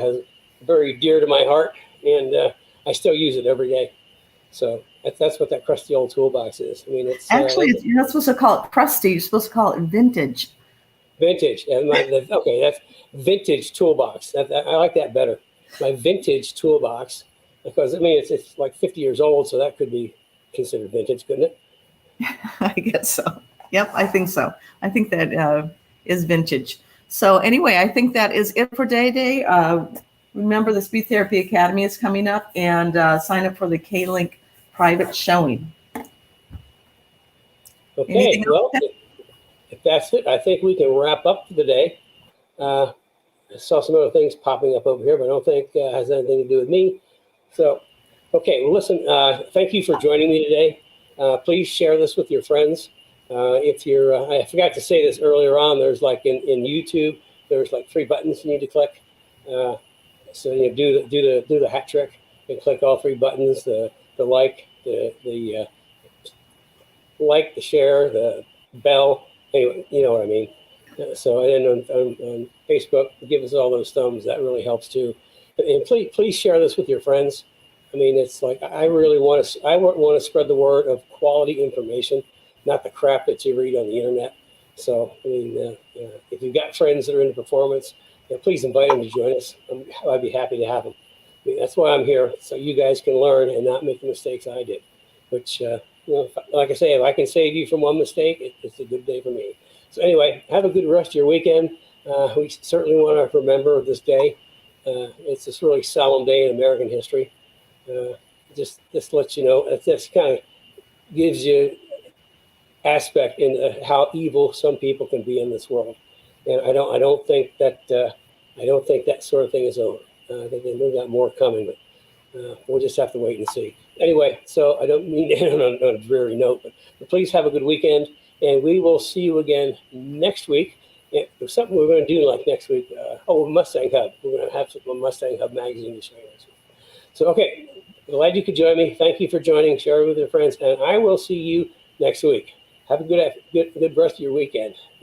very dear to my heart. And I still use it every day. So that's what that crusty old toolbox is. I mean, it's Actually, you're not supposed to call it crusty. You're supposed to call it vintage. vintage. And okay, that's vintage toolbox. I like that better. My vintage toolbox, because I mean it's like 50 years old, so that could be considered vintage, couldn't it? I guess so. Yep, I think so. I think that is vintage. So anyway, I think that is it for Day. Remember, the Speed Therapy Academy is coming up, and sign up for the Klink private showing. Okay, Anything well, if that's it, I think we can wrap up for the day. I saw some other things popping up over here, but I don't think it has anything to do with me. So, okay, well, listen, thank you for joining me today. Please share this with your friends. If you're, I forgot to say this earlier on, there's like in YouTube, there's like 3 buttons you need to click. So you do the hat trick and click all 3 buttons: the like, the like, the share, the bell. Anyway, you know what I mean. So and then on Facebook, give us all those thumbs. That really helps too. And please share this with your friends. I mean, it's like I really want to spread the word of quality information, not the crap that you read on the internet. So I mean, if you've got friends that are into performance, please invite them to join us. I'd be happy to have them. I mean, that's why I'm here, so you guys can learn and not make the mistakes I did. Which, like I say, if I can save you from one mistake, it's a good day for me. So anyway, have a good rest of your weekend. We certainly want to remember this day. It's this really solemn day in American history. Just let you know, it just kind of gives you aspect in how evil some people can be in this world. And I don't think that sort of thing is over. I think they've got more coming, but we'll just have to wait and see. Anyway, so I don't mean to end on a dreary note, but please have a good weekend, and we will see you again next week. There's something we're going to do like next week. Mustang Hub. We're going to have some Mustang Hub magazine to show you next week. So, okay, glad you could join me. Thank you for joining. Share it with your friends, and I will see you next week. Have a good rest of your weekend.